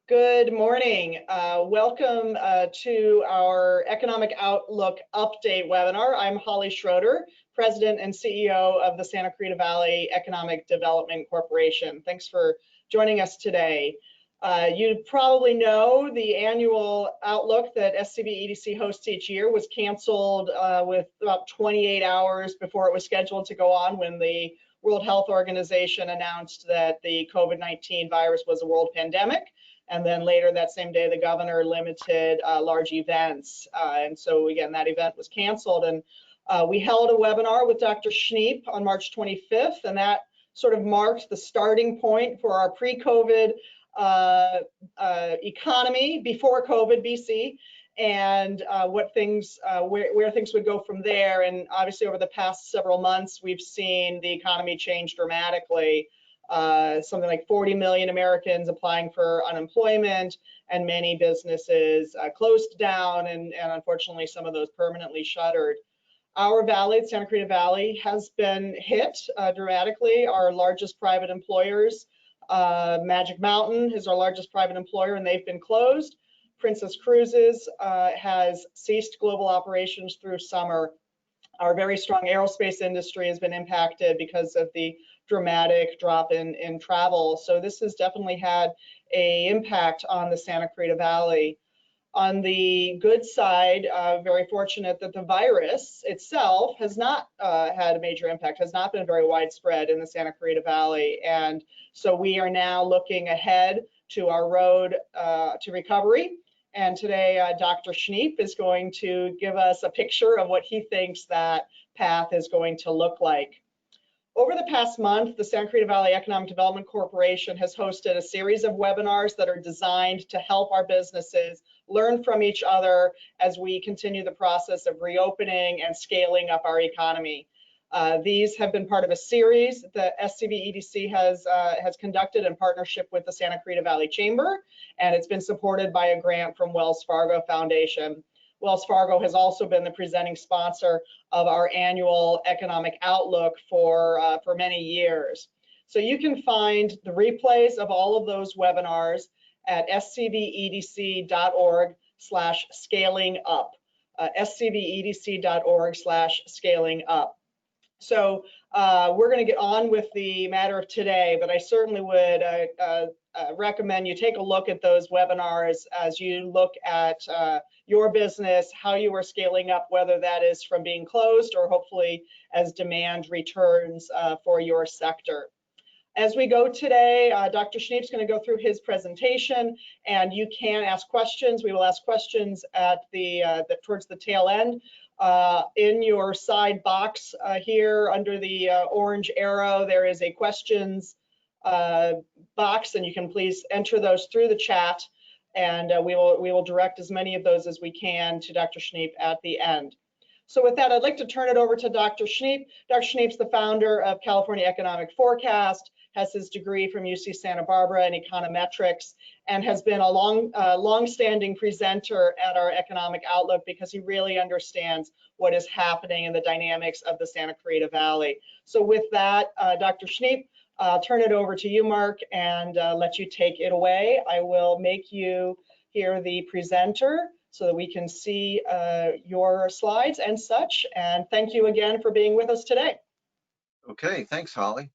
Good morning. Welcome to our Economic Outlook Update webinar. I'm Holly Schroeder, President and CEO of the Santa Clarita Valley Economic Development Corporation. Thanks for joining us today. You probably know the annual Outlook that SCV EDC hosts each year was canceled with about 28 hours before it was scheduled to go on when the World Health Organization announced that the COVID-19 virus was a world pandemic. And then later that same day, the governor limited large events. And so again, that event was canceled. And we held a webinar with Dr. Schneep on March 25th, and that sort of marked the starting point for our pre-COVID economy, before COVID BC, and where things would go from there. And obviously over the past several months, we've seen the economy change dramatically. Something like 40 million Americans applying for unemployment, and many businesses closed down, and unfortunately some of those permanently shuttered. Our valley, the Santa Clarita Valley, has been hit dramatically. Our largest private employers, Magic Mountain is our largest private employer, and they've been closed. Princess Cruises has ceased global operations through summer. Our very strong aerospace industry has been impacted because of the dramatic drop in travel. So this has definitely had an impact on the Santa Clarita Valley. On the good side, very fortunate that the virus itself has not had a major impact, has not been very widespread in the Santa Clarita Valley. And so we are now looking ahead to our road to recovery. And today, Dr. Schneep is going to give us a picture of what he thinks that path is going to look like. Over the past month, the Santa Clarita Valley Economic Development Corporation has hosted a series of webinars that are designed to help our businesses learn from each other as we continue the process of reopening and scaling up our economy. These have been part of a series that SCV EDC has conducted in partnership with the Santa Clarita Valley Chamber, and it's been supported by a grant from Wells Fargo Foundation. Wells Fargo has also been the presenting sponsor of our annual Economic Outlook for many years. So you can find the replays of all of those webinars at scvedc.org/scaling-up, scvedc.org/scaling-up. So we're going to get on with the matter of today, but I certainly would recommend you take a look at those webinars as you look at your business, how you are scaling up, whether that is from being closed or hopefully as demand returns for your sector. As we go today, Dr. Schneep's going to go through his presentation, and you can ask questions. We will ask questions at towards the tail end. In your side box here under the orange arrow, there is a questions box, and you can please enter those through the chat, and we will direct as many of those as we can to Dr. Schneep at the end. So with that, I'd like to turn it over to Dr. Schneep. Dr. Schneep's the founder of California Economic Forecast, has his degree from UC Santa Barbara in econometrics, and has been a long-standing presenter at our Economic Outlook because he really understands what is happening in the dynamics of the Santa Clarita Valley. So with that, Dr. Schneep, I'll turn it over to you, Mark, and let you take it away. I will make you here the presenter so that we can see your slides and such. And thank you again for being with us today. Okay, thanks, Holly.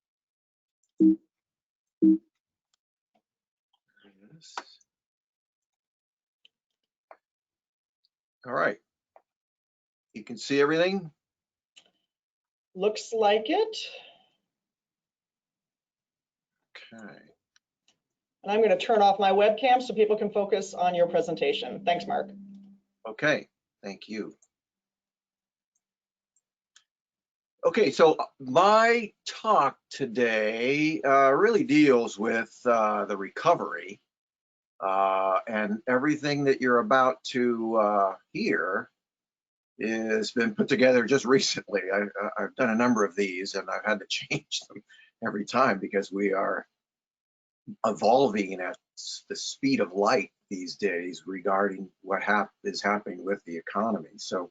All right. You can see everything? Looks like it. Okay. And I'm going to turn off my webcam so people can focus on your presentation. Thanks, Mark. Okay, thank you. Okay, so my talk today really deals with the recovery, and everything that you're about to hear has been put together just recently. I've done a number of these, and I've had to change them every time because we are evolving at the speed of light these days regarding what is happening with the economy. So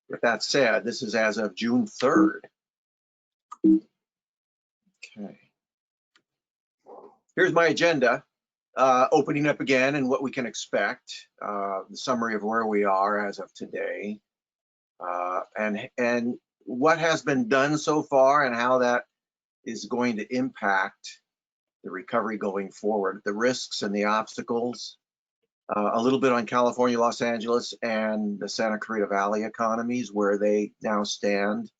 with that said, this is as of June 3rd. Okay. Here's my agenda. opening up again and what we can expect, the summary of where we are as of today, and what has been done so far and how that is going to impact the recovery going forward, the risks and the obstacles, a little bit on California, Los Angeles, and the Santa Clarita Valley economies, where they now stand,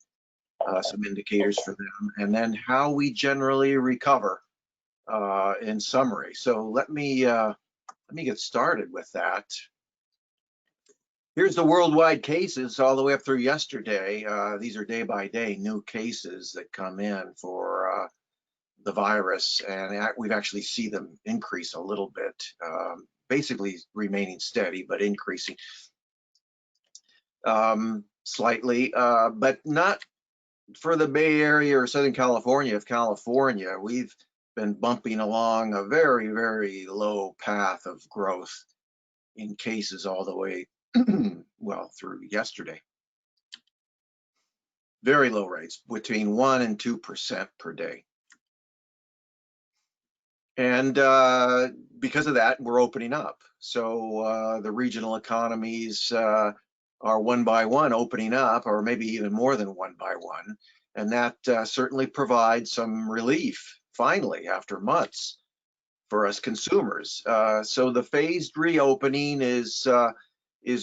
some indicators for them, and then how we generally recover in summary. So let me get started with that. Here's the worldwide cases all the way up through yesterday. These are day by day new cases that come in for the virus, and we've actually seen them increase a little bit, basically remaining steady, but increasing slightly, but not for the Bay Area or Southern California. Of California, we've been bumping along a very, very low path of growth in cases all the way, well, through yesterday. Very low rates, between 1% and 2% per day. And because of that, we're opening up. So the regional economies are one by one opening up, or maybe even more than one by one. And that certainly provides some relief, finally, after months, for us consumers. So the phased reopening is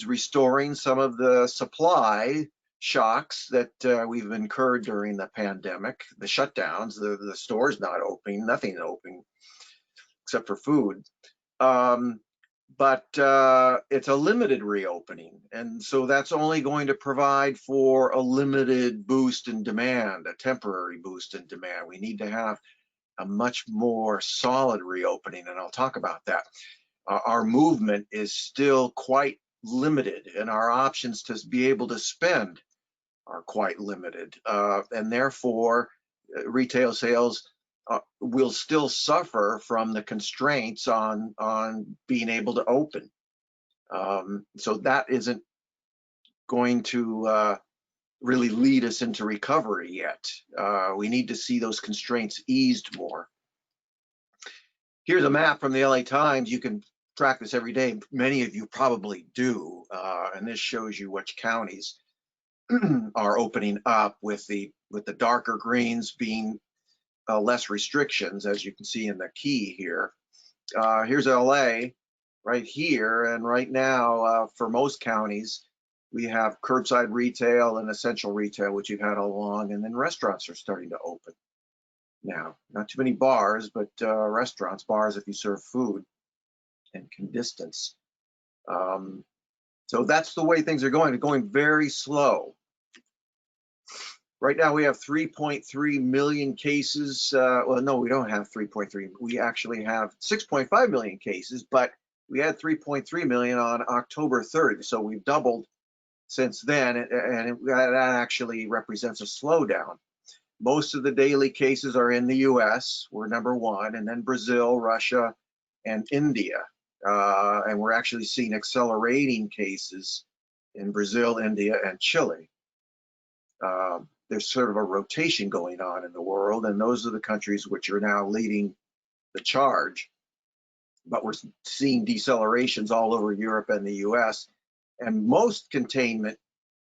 restoring some of the supply shocks that we've incurred during the pandemic, the shutdowns, the stores not opening, nothing open except for food. But it's a limited reopening, and so that's only going to provide for a limited boost in demand, a temporary boost in demand. We need to have a much more solid reopening, and I'll talk about that. Our movement is still quite limited, and our options to be able to spend are quite limited, and therefore retail sales will still suffer from the constraints on being able to open. So that isn't going to really lead us into recovery yet. We need to see those constraints eased more. Here's a map from the LA Times. You can track this every day. Many of you probably do. And this shows you which counties are opening up, with the darker greens being less restrictions, as you can see in the key here. Here's LA right here, and right now for most counties we have curbside retail and essential retail, which you've had all along, and then restaurants are starting to open now. Not too many bars, but restaurants, bars if you serve food and can distance. So that's the way things are going. They're going very slow. Right now we have 3.3 million cases. Well, no, we don't have 3.3. We actually have 6.5 million cases, but we had 3.3 million on October 3rd. So we've doubled since then, and that actually represents a slowdown. Most of the daily cases are in the US, we're number one, and then Brazil, Russia, and India. And we're actually seeing accelerating cases in Brazil, India, and Chile. There's sort of a rotation going on in the world, and those are the countries which are now leading the charge. But we're seeing decelerations all over Europe and the US, and most containment,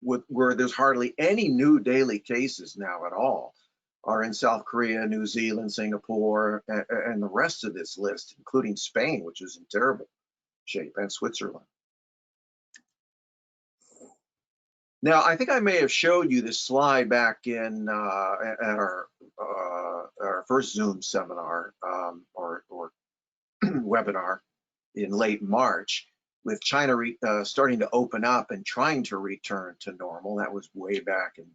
where there's hardly any new daily cases now at all, are in South Korea, New Zealand, Singapore, and the rest of this list, including Spain, which is in terrible shape, and Switzerland. Now, I think I may have showed you this slide back in at our first Zoom seminar or webinar in late March, with China starting to open up and trying to return to normal. That was way back in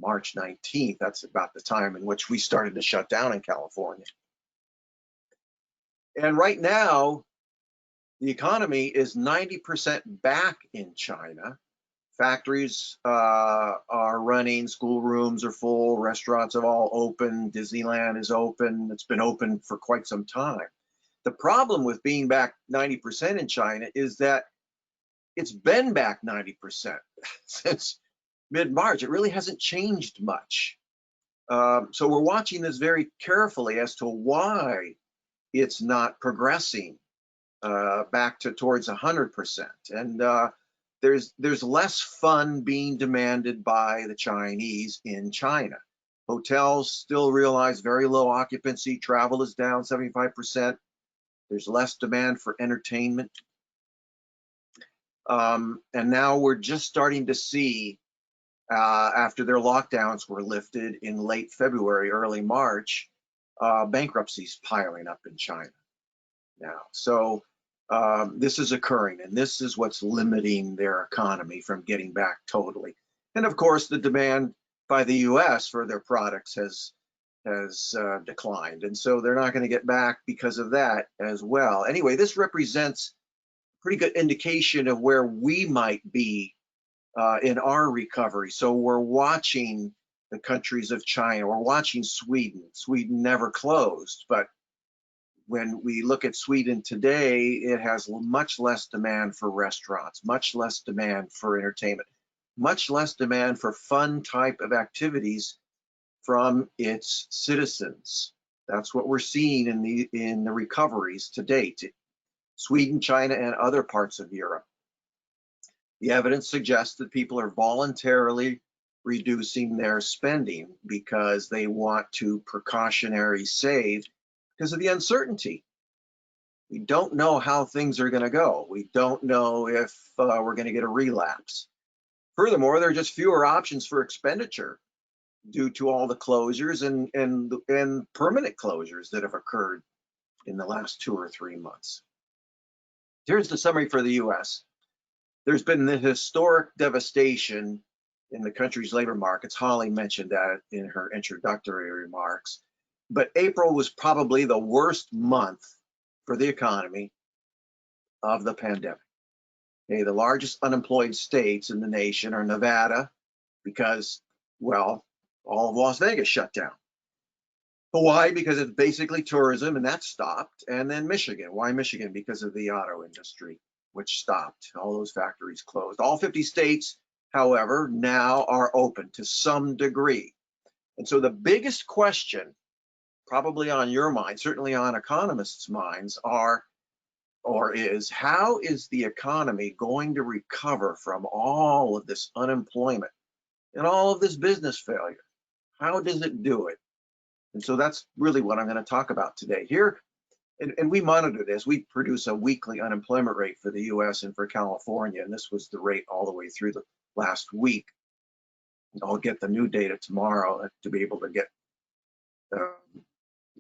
March 19th. That's about the time in which we started to shut down in California. And right now, the economy is 90% back in China. Factories are running, schoolrooms are full, restaurants have all open, Disneyland is open, it's been open for quite some time. The problem with being back 90% in China is that it's been back 90% since mid-March. It really hasn't changed much. So we're watching this very carefully as to why it's not progressing back to towards 100%. And there's less fun being demanded by the Chinese in China. Hotels still realize very low occupancy. Travel is down 75%. There's less demand for entertainment. And now we're just starting to see, after their lockdowns were lifted in late February, early March, bankruptcies piling up in China now. So this is occurring, and this is what's limiting their economy from getting back totally. And of course, the demand by the US for their products has declined, and so they're not going to get back because of that as well. Anyway, this represents a pretty good indication of where we might be in our recovery. So we're watching the countries of China, we're watching Sweden. Sweden never closed, but when we look at Sweden today, it has much less demand for restaurants, much less demand for entertainment, much less demand for fun type of activities from its citizens. That's what we're seeing in the recoveries to date. Sweden, China, and other parts of Europe. The evidence suggests that people are voluntarily reducing their spending because they want to precautionary save because of the uncertainty. We don't know how things are going to go. We don't know if we're going to get a relapse. Furthermore, there are just fewer options for expenditure due to all the closures and permanent closures that have occurred in the last 2 or 3 months. Here's the summary for the US. There's been the historic devastation in the country's labor markets. Holly mentioned that in her introductory remarks. But April was probably the worst month for the economy of the pandemic. Okay, the largest unemployed states in the nation are Nevada, because, well, all of Las Vegas shut down. Hawaii, because it's basically tourism, and that stopped. And then Michigan. Why Michigan? Because of the auto industry, which stopped. All those factories closed. All 50 states, however, now are open to some degree. And so the biggest question probably on your mind, certainly on economists' minds, is how is the economy going to recover from all of this unemployment and all of this business failure? How does it do it? And so that's really what I'm going to talk about today. Here, and we monitor this. We produce a weekly unemployment rate for the US and for California, and this was the rate all the way through the last week. I'll get the new data tomorrow to be able to get the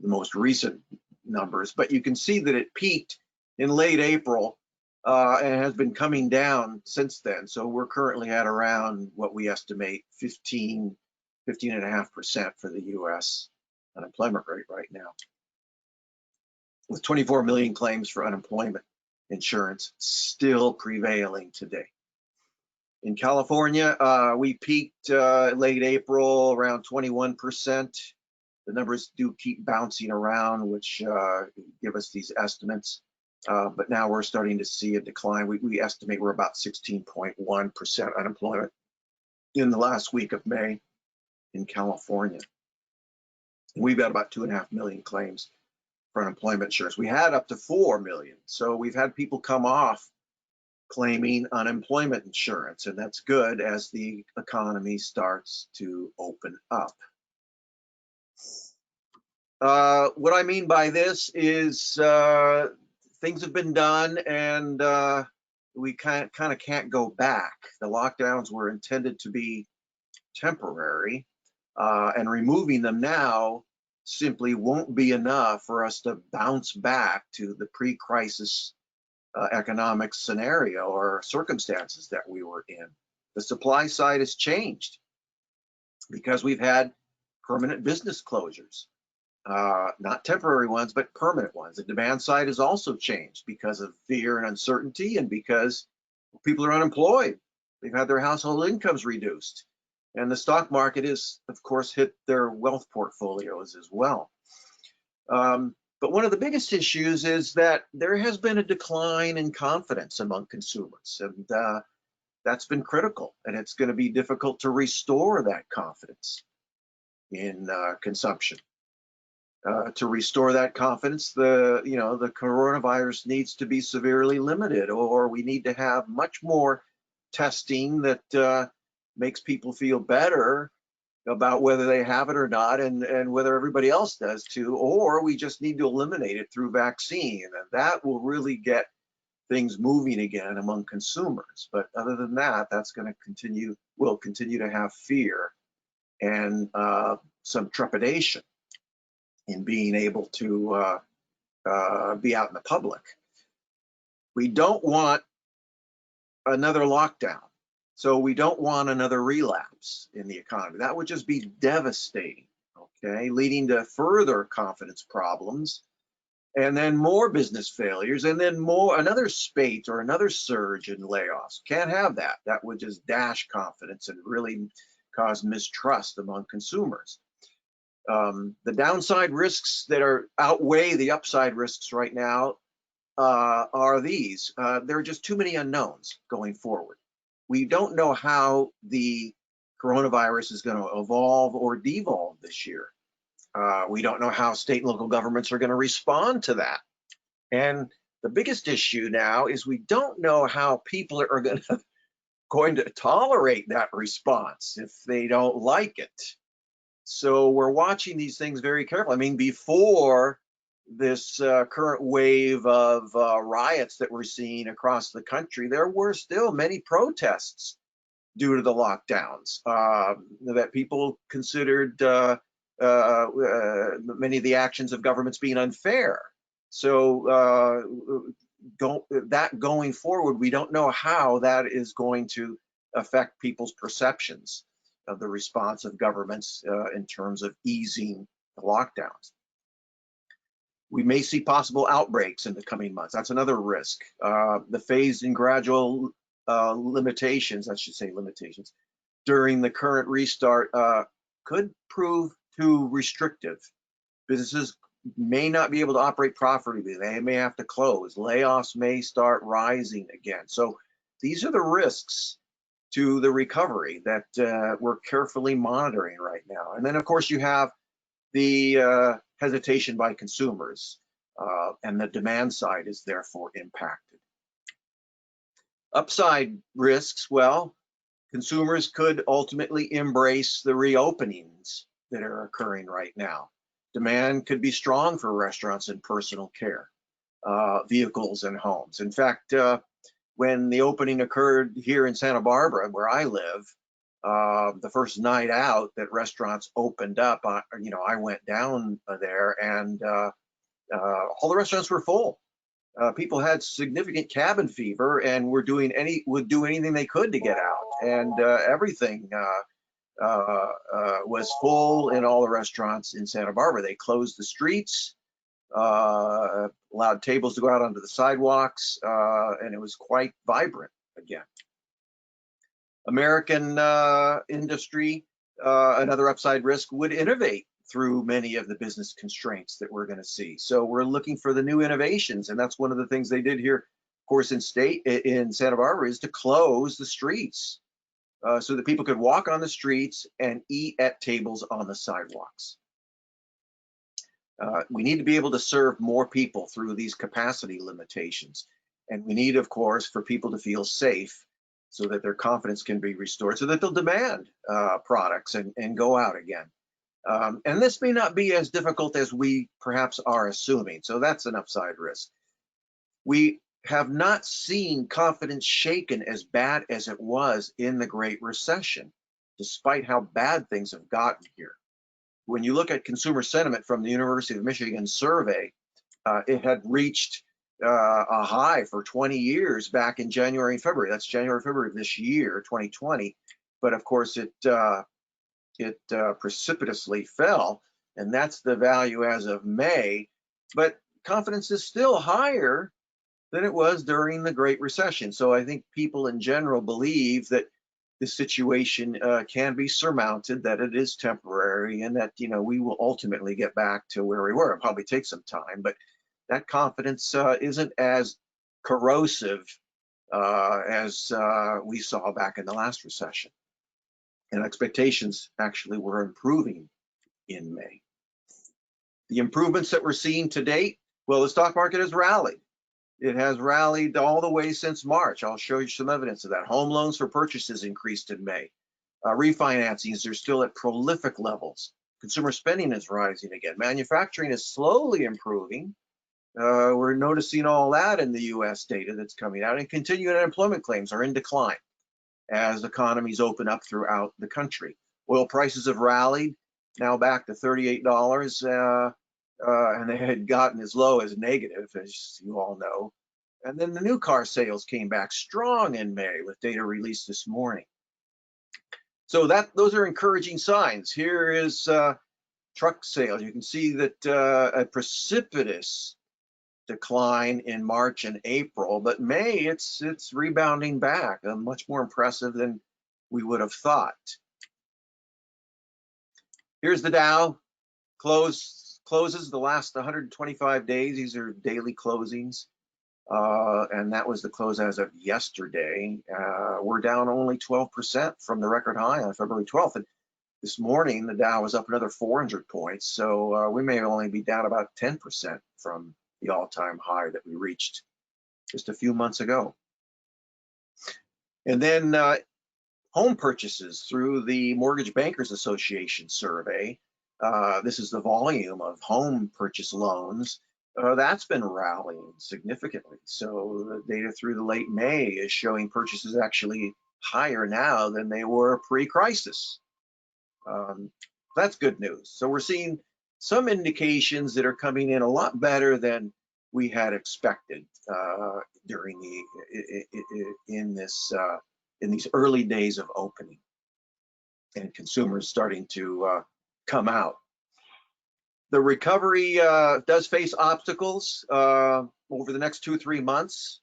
most recent numbers, but you can see that it peaked in late April and has been coming down since then. So we're currently at around what we estimate 15.5% for the US unemployment rate right now, with 24 million claims for unemployment insurance still prevailing today. In California, we peaked late April around 21%. The numbers do keep bouncing around, which give us these estimates. But now we're starting to see a decline. We estimate we're about 16.1% unemployment in the last week of May in California. We've got about 2.5 million claims for unemployment insurance. We had up to 4 million. So we've had people come off claiming unemployment insurance, and that's good as the economy starts to open up. What I mean by this is things have been done, and we kind of can't go back. The lockdowns were intended to be temporary, and removing them now simply won't be enough for us to bounce back to the pre-crisis economic scenario or circumstances that we were in. The supply side has changed because we've had permanent business closures. Not temporary ones, but permanent ones. The demand side has also changed because of fear and uncertainty, and because people are unemployed. They've had their household incomes reduced. And the stock market is, of course, hit their wealth portfolios as well. But one of the biggest issues is that there has been a decline in confidence among consumers, and that's been critical. And it's going to be difficult to restore that confidence in consumption. To restore that confidence, the coronavirus needs to be severely limited, or we need to have much more testing that makes people feel better about whether they have it or not, and whether everybody else does too, or we just need to eliminate it through vaccine, and that will really get things moving again among consumers. But other than that, that's going to continue. We'll continue to have fear and some trepidation in being able to be out in the public. We don't want another lockdown. So we don't want another relapse in the economy. That would just be devastating, okay, leading to further confidence problems, and then more business failures, and then another spate or another surge in layoffs. Can't have that. That would just dash confidence and really cause mistrust among consumers. The downside risks that outweigh the upside risks right now are these. There are just too many unknowns going forward. We don't know how the coronavirus is going to evolve or devolve this year. We don't know how state and local governments are going to respond to that. And the biggest issue now is we don't know how people are going to tolerate that response if they don't like it. So we're watching these things very carefully. I mean, before this current wave of riots that we're seeing across the country, there were still many protests due to the lockdowns that people considered many of the actions of governments being unfair. So going forward, we don't know how that is going to affect people's perceptions of the response of governments in terms of easing the lockdowns. We may see possible outbreaks in the coming months. That's another risk. The phased and gradual limitations, during the current restart could prove too restrictive. Businesses may not be able to operate profitably. They may have to close. Layoffs may start rising again. So these are the risks to the recovery that we're carefully monitoring right now. And then, of course, you have the hesitation by consumers, and the demand side is therefore impacted. Upside risks, well, consumers could ultimately embrace the reopenings that are occurring right now. Demand could be strong for restaurants and personal care, vehicles and homes. In fact, when the opening occurred here in Santa Barbara, where I live, the first night out that restaurants opened up, I went down there, and all the restaurants were full. People had significant cabin fever and would do anything they could to get out, and everything was full in all the restaurants in Santa Barbara. They closed the streets, allowed tables to go out onto the sidewalks, and it was quite vibrant again. American industry, another upside risk, would innovate through many of the business constraints that we're going to see. So we're looking for the new innovations, and that's one of the things they did here, of course, in Santa Barbara, is to close the streets so that people could walk on the streets and eat at tables on the sidewalks. We need to be able to serve more people through these capacity limitations, and we need, of course, for people to feel safe so that their confidence can be restored, so that they'll demand products and go out again. And this may not be as difficult as we perhaps are assuming, so that's an upside risk. We have not seen confidence shaken as bad as it was in the Great Recession, despite how bad things have gotten here. When you look at consumer sentiment from the University of Michigan survey, it had reached a high for 20 years back in January and February. That's January, February of this year, 2020. But of course, it precipitously fell, and that's the value as of May. But confidence is still higher than it was during the Great Recession. So I think people in general believe that the situation can be surmounted, that it is temporary, and that we will ultimately get back to where we were. It'll probably take some time, but that confidence isn't as corrosive as we saw back in the last recession. And expectations actually were improving in May. The improvements that we're seeing to date, well, the stock market has rallied. It has rallied all the way since March. I'll show you some evidence of that. Home loans for purchases increased in May. Refinancings are still at prolific levels. Consumer spending is rising again. Manufacturing is slowly improving. We're noticing all that in the US data that's coming out, and continuing unemployment claims are in decline as economies open up throughout the country. Oil prices have rallied, now back to $38, and they had gotten as low as negative, as you all know. And then the new car sales came back strong in May with data released this morning. So those are encouraging signs. Here is truck sales. You can see that a precipitous decline in March and April, but May it's rebounding back, much more impressive than we would have thought. Here's the Dow closes the last 125 days. These are daily closings, and that was the close as of yesterday. We're down only 12% from the record high on February 12th. And this morning, the Dow was up another 400 points, so we may only be down about 10% from the all-time high that we reached just a few months ago. And then home purchases through the Mortgage Bankers Association survey. This is the volume of home purchase loans. That's been rallying significantly. So the data through the late May is showing purchases actually higher now than they were pre-crisis. That's good news. So we're seeing some indications that are coming in a lot better than we had expected during in these early days of opening, and consumers starting to come out. The recovery does face obstacles over the next 2-3 months,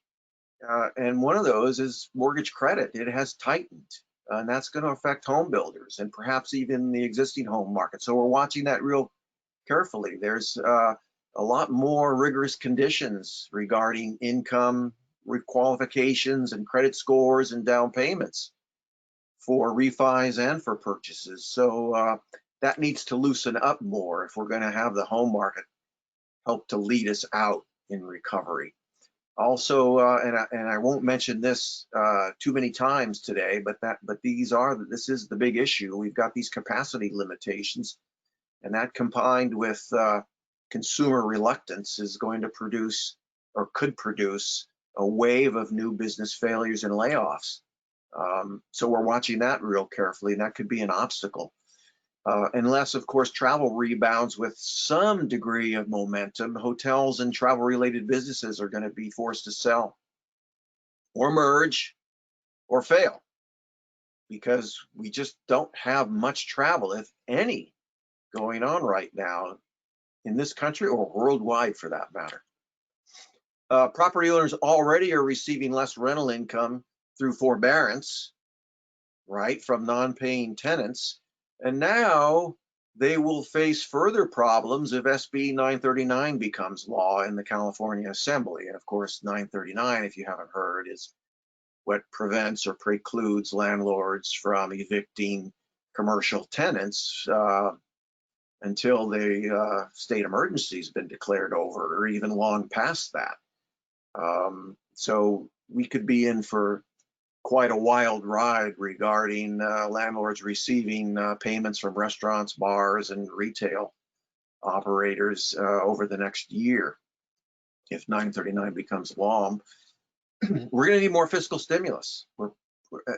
and one of those is mortgage credit. It has tightened, and that's going to affect home builders and perhaps even the existing home market. So we're watching that real carefully. There's a lot more rigorous conditions regarding income requalifications and credit scores and down payments for refis and for purchases. So that needs to loosen up more if we're going to have the home market help to lead us out in recovery. Also, and I won't mention this too many times today, but this is the big issue. We've got these capacity limitations, and that combined with consumer reluctance is going to produce, or could produce, a wave of new business failures and layoffs. So we're watching that real carefully, and that could be an obstacle. Unless, of course, travel rebounds with some degree of momentum, hotels and travel-related businesses are going to be forced to sell or merge or fail, because we just don't have much travel, if any, going on right now in this country or worldwide for that matter. Property owners already are receiving less rental income through forbearance, right, from non-paying tenants. And now they will face further problems if SB 939 becomes law in the California Assembly. And of course, 939, if you haven't heard, is what prevents or precludes landlords from evicting commercial tenants until the state emergency has been declared over, or even long past that. So we could be in for quite a wild ride regarding landlords receiving payments from restaurants, bars, and retail operators over the next year if 939 becomes law. We're going to need more fiscal stimulus,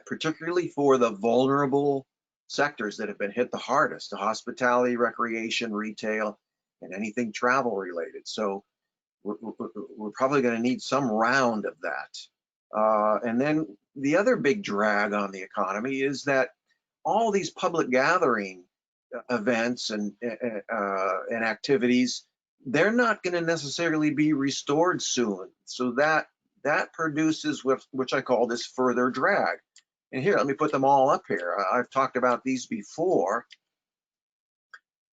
particularly for the vulnerable sectors that have been hit the hardest: the hospitality, recreation, retail, and anything travel related. So we're probably going to need some round of that. And then the other big drag on the economy is that all these public gathering events and activities, they're not going to necessarily be restored soon. So that produces which I call this further drag. And here, let me put them all up here. I've talked about these before.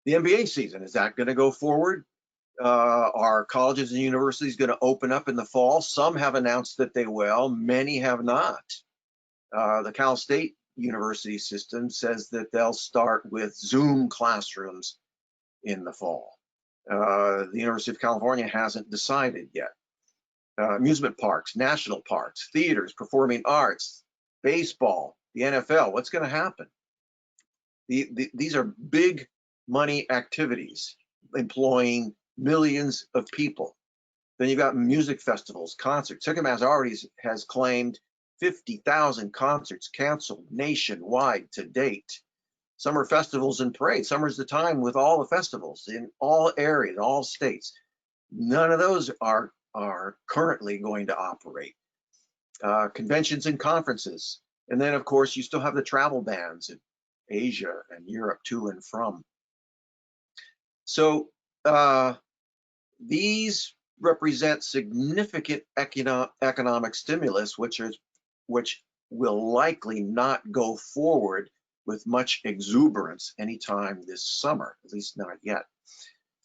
The MBA season, is that going to go forward? Are colleges and universities going to open up in the fall? Some have announced that they will, many have not. The Cal State University system says that they'll start with Zoom classrooms in the fall. The University of California hasn't decided yet. Amusement parks, national parks, theaters, performing arts, baseball, the NFL, what's going to happen? These are big money activities employing millions of people. Then you've got music festivals, concerts. Ticketmaster already has claimed 50,000 concerts canceled nationwide to date. Summer festivals and parades. Summer's the time with all the festivals in all areas, all states. None of those are currently going to operate. Conventions and conferences. And then, of course, you still have the travel bans in Asia and Europe to and from. So these represent significant economic stimulus, which will likely not go forward with much exuberance anytime this summer, at least not yet.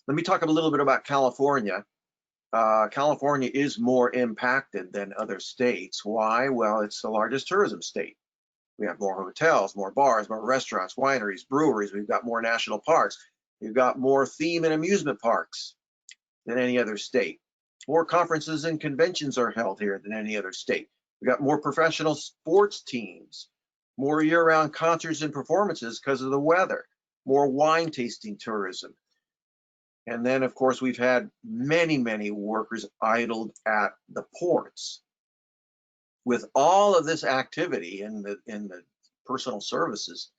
Let me talk a little bit about California. California is more impacted than other states. Why? Well, it's the largest tourism state. We have more hotels, more bars, more restaurants, wineries, breweries. We've got more national parks. We've got more theme and amusement parks than any other state. More conferences and conventions are held here than any other state. We've got more professional sports teams, more year-round concerts and performances because of the weather, more wine tasting tourism. And then, of course, we've had many, many workers idled at the ports. With all of this activity in the personal services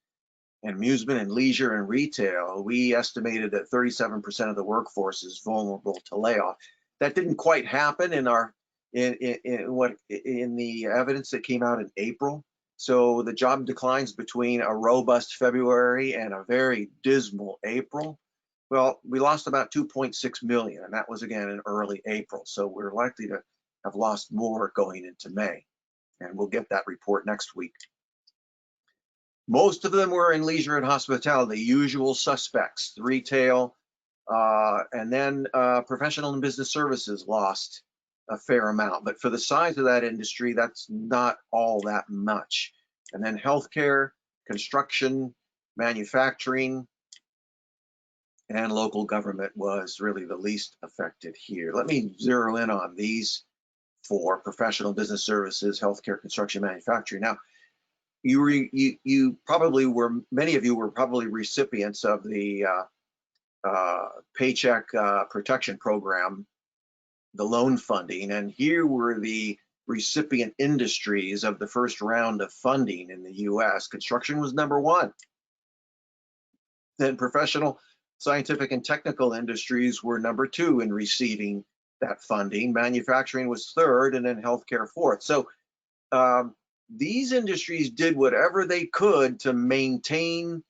and amusement and leisure and retail, we estimated that 37% of the workforce is vulnerable to layoff. That didn't quite happen in the evidence that came out in April. So the job declines between a robust February and a very dismal April. Well, we lost about 2.6 million, and that was again in early April. So we're likely to have lost more going into May, and we'll get that report next week. Most of them were in leisure and hospitality, the usual suspects, retail, and then professional and business services lost a fair amount. But for the size of that industry, that's not all that much. And then healthcare, construction, manufacturing, and local government was really the least affected here. Let me zero in on these four: professional, business services, healthcare, construction, manufacturing. Now, you probably were, many of you were probably recipients of the Paycheck Protection Program, the loan funding, and here were the recipient industries of the first round of funding in the US. Construction was number one. Then professional, scientific, and technical industries were number two in receiving that funding. Manufacturing was third, and then healthcare fourth. So these industries did whatever they could to maintain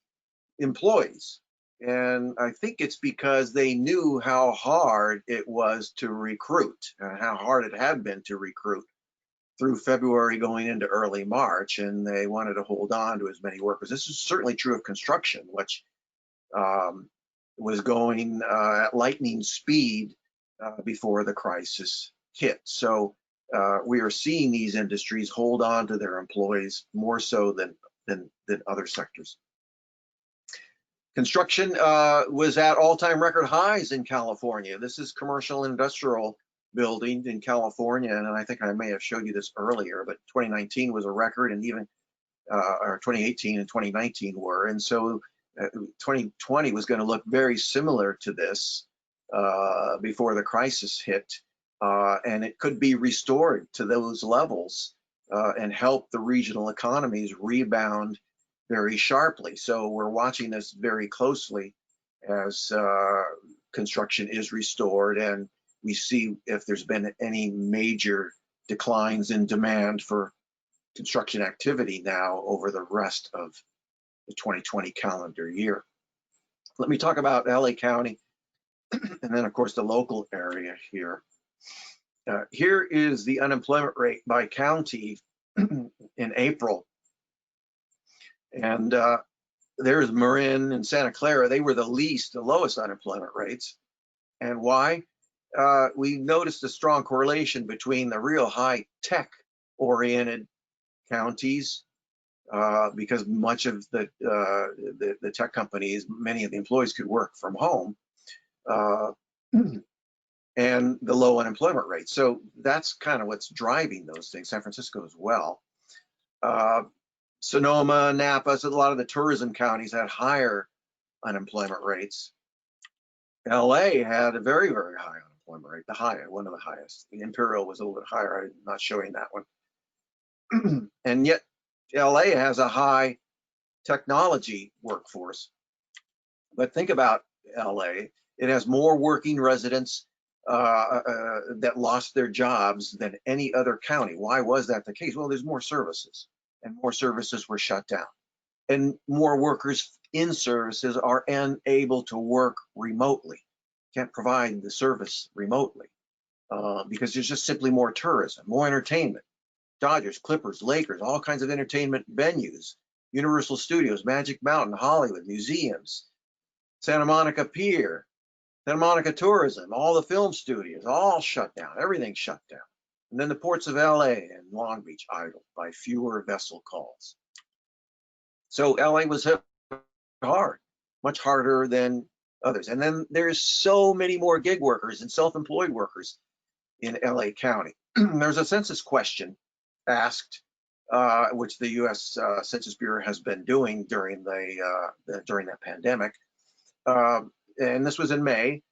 employees. And I think it's because they knew how hard it was to recruit, and how hard it had been to recruit through February going into early March, and they wanted to hold on to as many workers. This is certainly true of construction, which was going at lightning speed before the crisis hit. So we are seeing these industries hold on to their employees more so than other sectors. Construction was at all-time record highs in California. This is commercial and industrial building in California, and I think I may have showed you this earlier, but 2019 was a record, and even or 2018 and 2019 were, and so 2020 was going to look very similar to this before the crisis hit, and it could be restored to those levels and help the regional economies rebound very sharply. So we're watching this very closely as construction is restored, and we see if there's been any major declines in demand for construction activity now over the rest of the 2020 calendar year. Let me talk about LA County and then, of course, the local area here. Here is the unemployment rate by county in April. And there's Marin and Santa Clara. They were the lowest unemployment rates. And why? We noticed a strong correlation between the real high tech oriented counties, because much of the tech companies, many of the employees could work from home. and the low unemployment rate. So that's kind of what's driving those things. San Francisco as well. Sonoma, Napa, so a lot of the tourism counties had higher unemployment rates. LA had a very, very high unemployment rate, one of the highest. The Imperial was a little bit higher. I'm not showing that one. And yet LA has a high technology workforce. But think about LA. It has more working residents that lost their jobs than any other county. Why was that the case? Well, there's more services, and more services were shut down. And more workers in services are unable to work remotely, can't provide the service remotely because there's just simply more tourism, more entertainment. Dodgers, Clippers, Lakers, all kinds of entertainment venues, Universal Studios, Magic Mountain, Hollywood, museums, Santa Monica Pier, Santa Monica Tourism, all the film studios, all shut down, everything shut down. And then the ports of LA and Long Beach idled by fewer vessel calls. So LA was hit hard, much harder than others. And then there's so many more gig workers and self-employed workers in LA County. There's a census question asked, which the U.S. Census Bureau has been doing during that pandemic. And this was in May.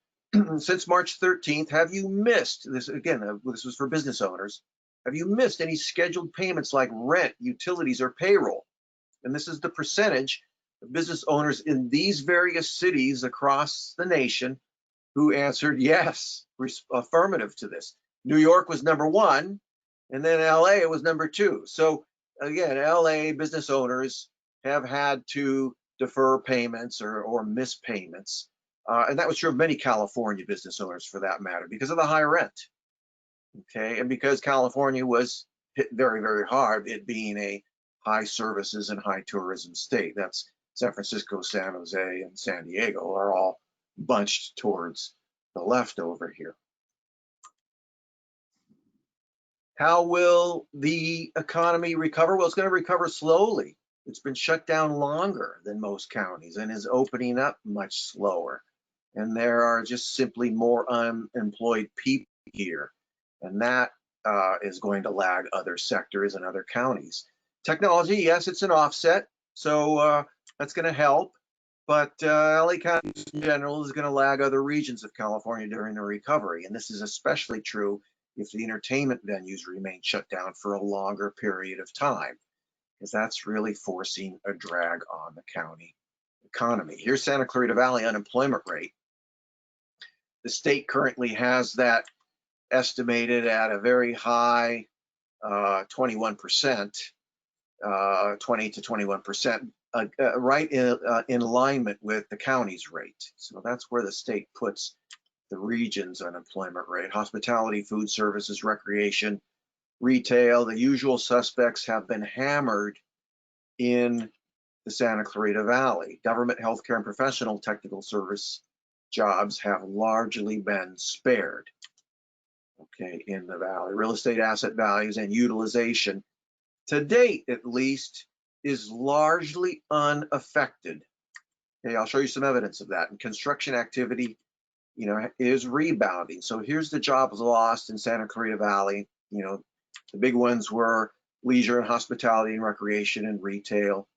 Since March 13th, have you missed this? Again, this was for business owners. Have you missed any scheduled payments like rent, utilities, or payroll? And this is the percentage of business owners in these various cities across the nation who answered yes, affirmative to this. New York was number one, and then LA was number two. So again, LA business owners have had to defer payments or miss payments. And that was true of many California business owners for that matter, because of the high rent. Okay, and because California was hit very, very hard, it being a high services and high tourism state. That's San Francisco, San Jose, and San Diego are all bunched towards the left over here. How will the economy recover? Well, it's going to recover slowly. It's been shut down longer than most counties and is opening up much slower. And there are just simply more unemployed people here. And that is going to lag other sectors and other counties. Technology, yes, it's an offset. So that's going to help. But LA County in general is going to lag other regions of California during the recovery. And this is especially true if the entertainment venues remain shut down for a longer period of time, because that's really forcing a drag on the county economy. Here's Santa Clarita Valley unemployment rate. The state currently has that estimated at a very high 21%, 20 to 21%, right in alignment with the county's rate. So that's where the state puts the region's unemployment rate. Hospitality, food services, recreation, retail, the usual suspects have been hammered in the Santa Clarita Valley. Government, healthcare, and professional technical service jobs have largely been spared, okay, in the valley. Real estate asset values and utilization, to date at least, is largely unaffected. Okay, I'll show you some evidence of that. And construction activity, you know, is rebounding. So here's the jobs lost in Santa Clarita Valley. You know, the big ones were leisure and hospitality and recreation and retail.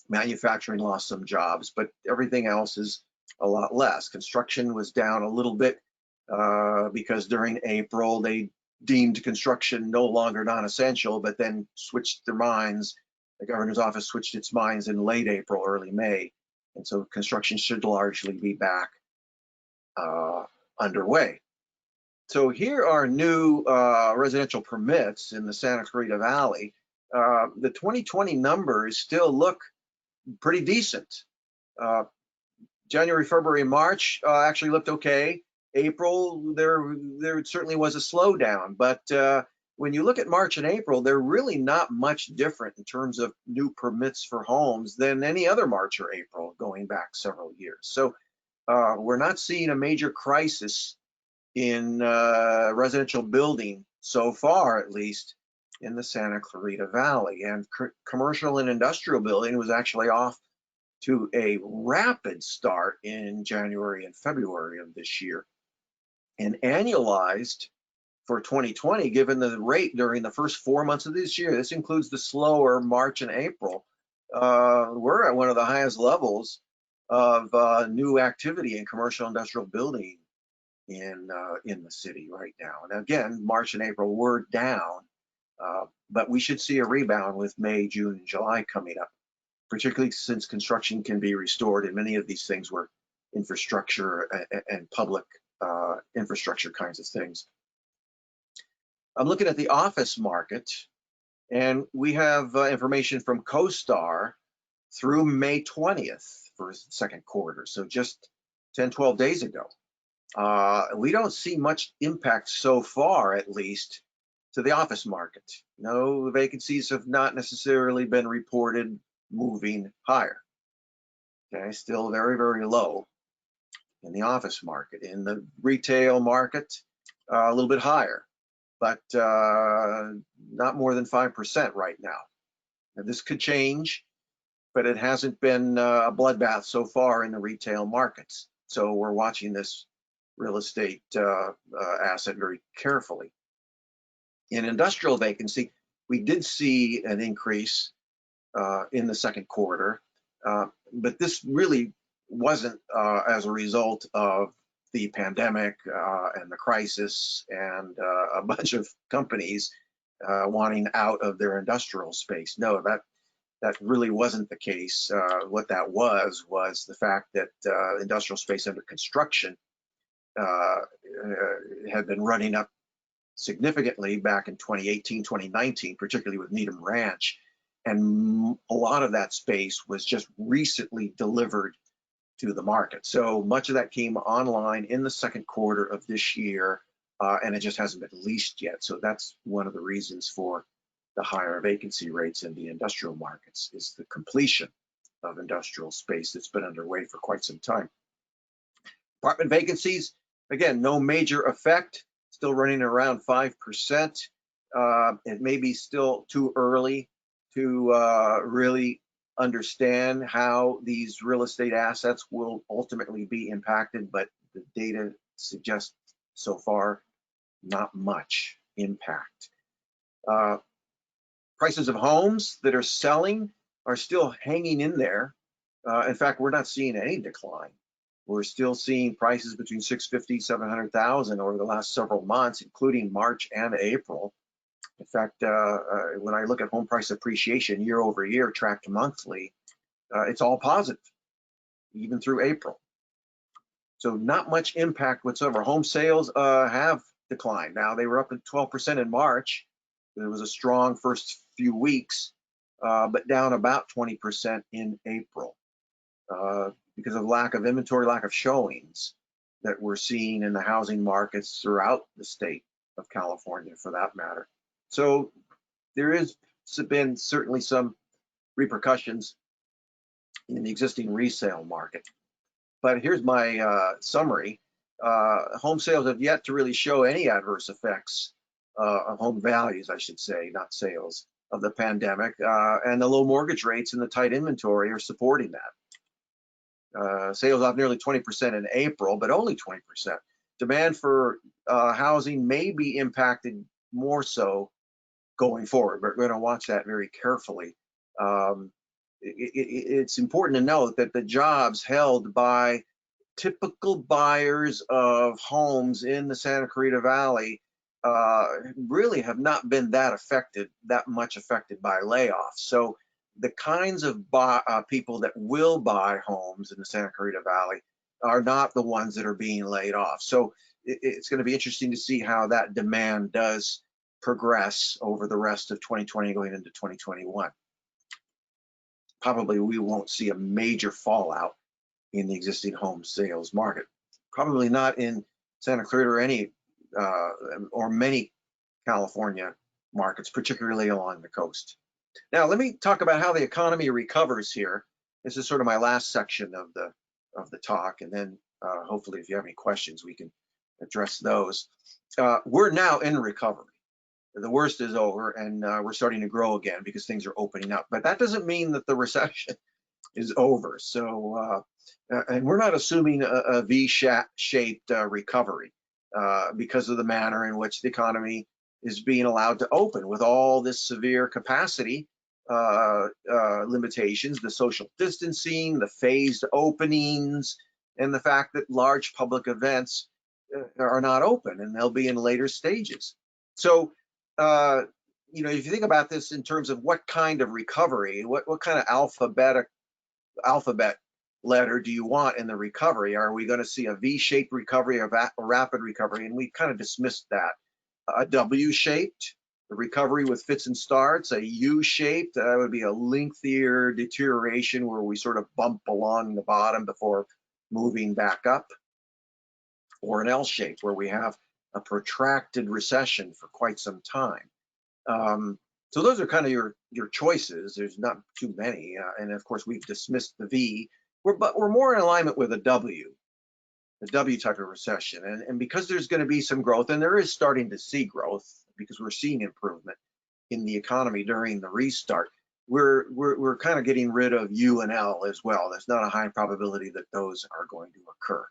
Manufacturing lost some jobs, but everything else is a lot less. Construction was down a little bit because during April they deemed construction no longer non-essential, but then switched their minds. The governor's office switched its minds in late April, early May, and so construction should largely be back underway. So here are new residential permits in the Santa Clarita Valley. The 2020 numbers still look pretty decent. January, February, March actually looked okay. April, there certainly was a slowdown, but when you look at March and April, they're really not much different in terms of new permits for homes than any other March or April going back several years. So we're not seeing a major crisis in residential building so far, at least in the Santa Clarita Valley. And commercial and industrial building was actually off to a rapid start in January and February of this year. And annualized for 2020, given the rate during the first 4 months of this year, this includes the slower March and April, we're at one of the highest levels of new activity in commercial industrial building in the city right now. And again, March and April were down, but we should see a rebound with May, June, and July coming up, particularly since construction can be restored, and many of these things were infrastructure and public infrastructure kinds of things. I'm looking at the office market, and we have information from CoStar through May 20th for the second quarter, so just 10, 12 days ago. We don't see much impact so far, at least, to the office market. No, the vacancies have not necessarily been reported moving higher. Okay, still very, very low in the office market. In the retail market, a little bit higher, but not more than 5% right now. Now, this could change, but it hasn't been a bloodbath so far in the retail markets. So we're watching this real estate asset very carefully. In industrial vacancy, we did see an increase in the second quarter, but this really wasn't as a result of the pandemic and the crisis and a bunch of companies wanting out of their industrial space. No, that really wasn't the case. What that was the fact that industrial space under construction had been running up significantly back in 2018, 2019, particularly with Needham Ranch. And a lot of that space was just recently delivered to the market. So much of that came online in the second quarter of this year, and it just hasn't been leased yet. So that's one of the reasons for the higher vacancy rates in the industrial markets, is the completion of industrial space that's been underway for quite some time. Apartment vacancies, again, no major effect, still running around 5%. It may be still too early to really understand how these real estate assets will ultimately be impacted, but the data suggests so far not much impact. Prices of homes that are selling are still hanging in there. In fact, we're not seeing any decline. We're still seeing prices between 650, 700,000 over the last several months, including March and April. In fact, when I look at home price appreciation year over year, tracked monthly, it's all positive, even through April. So not much impact whatsoever. Home sales have declined. Now, they were up at 12% in March. There was a strong first few weeks, but down about 20% in April because of lack of inventory, lack of showings that we're seeing in the housing markets throughout the state of California, for that matter. So there has been certainly some repercussions in the existing resale market. But here's my summary. Home sales have yet to really show any adverse effects of home values, I should say, not sales, of the pandemic. And the low mortgage rates and the tight inventory are supporting that. Sales off nearly 20% in April, but only 20%. Demand for housing may be impacted more so going forward. We're going to watch that very carefully. It's important to note that the jobs held by typical buyers of homes in the Santa Clarita Valley really have not been that much affected by layoffs. So the kinds of people that will buy homes in the Santa Clarita Valley are not the ones that are being laid off. So it's going to be interesting to see how that demand does progress over the rest of 2020 going into 2021. Probably we won't see a major fallout in the existing home sales market. Probably not in Santa Clarita or many California markets, particularly along the coast. Now, let me talk about how the economy recovers here. This is sort of my last section of the talk, and then hopefully if you have any questions, we can address those. We're now in recovery. The worst is over, and we're starting to grow again because things are opening up. But that doesn't mean that the recession is over. So, and we're not assuming a V-shaped recovery. because of the manner in which the economy is being allowed to open with all this severe capacity limitations, the social distancing, the phased openings, and the fact that large public events are not open and they'll be in later stages. So, you know, if you think about this in terms of what kind of recovery, what kind of alphabet letter do you want in the recovery? Are we going to see a V-shaped recovery or a rapid recovery? And we kind of dismissed that. A W-shaped, the recovery with fits and starts. A U-shaped, that would be a lengthier deterioration where we sort of bump along the bottom before moving back up. Or an L-shaped where we have a protracted recession for quite some time. So those are kind of your choices. There's not too many, and of course we've dismissed the V. But we're more in alignment with a W, the W type of recession. And because there's going to be some growth, and there is starting to see growth because we're seeing improvement in the economy during the restart, we're kind of getting rid of U and L as well. There's not a high probability that those are going to occur.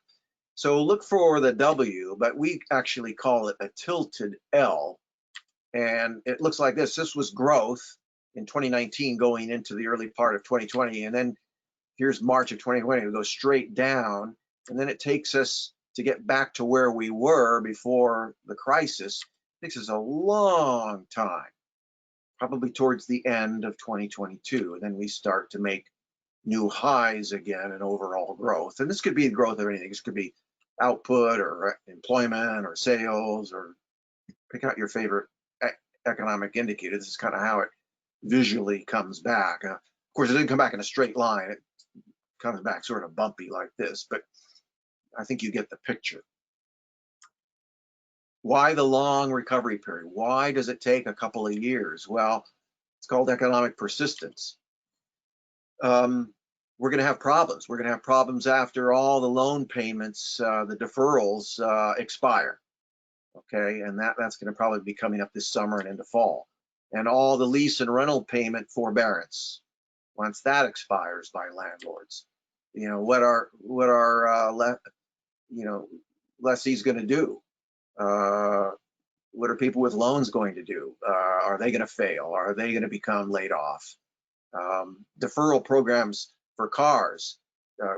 So look for the W, but we actually call it a tilted L. And it looks like this. This was growth in 2019 going into the early part of 2020. And then here's March of 2020. We go straight down. And then it takes us to get back to where we were before the crisis. It takes us a long time, probably towards the end of 2022. And then we start to make new highs again in overall growth. And this could be the growth of anything. This could be output or employment or sales, or pick out your favorite economic indicator. This is kind of how it visually comes back. Of course, it didn't come back in a straight line. It comes back sort of bumpy like this, but I think you get the picture. Why the long recovery period? Why does it take a couple of years? Well, it's called economic persistence. We're going to have problems. We're going to have problems after all the loan payments, the deferrals expire. Okay, and that's going to probably be coming up this summer and into fall. And all the lease and rental payment forbearance, once that expires by landlords, you know, what are lessees going to do? What are people with loans going to do? Are they going to fail? Are they going to become laid off? Deferral programs for cars,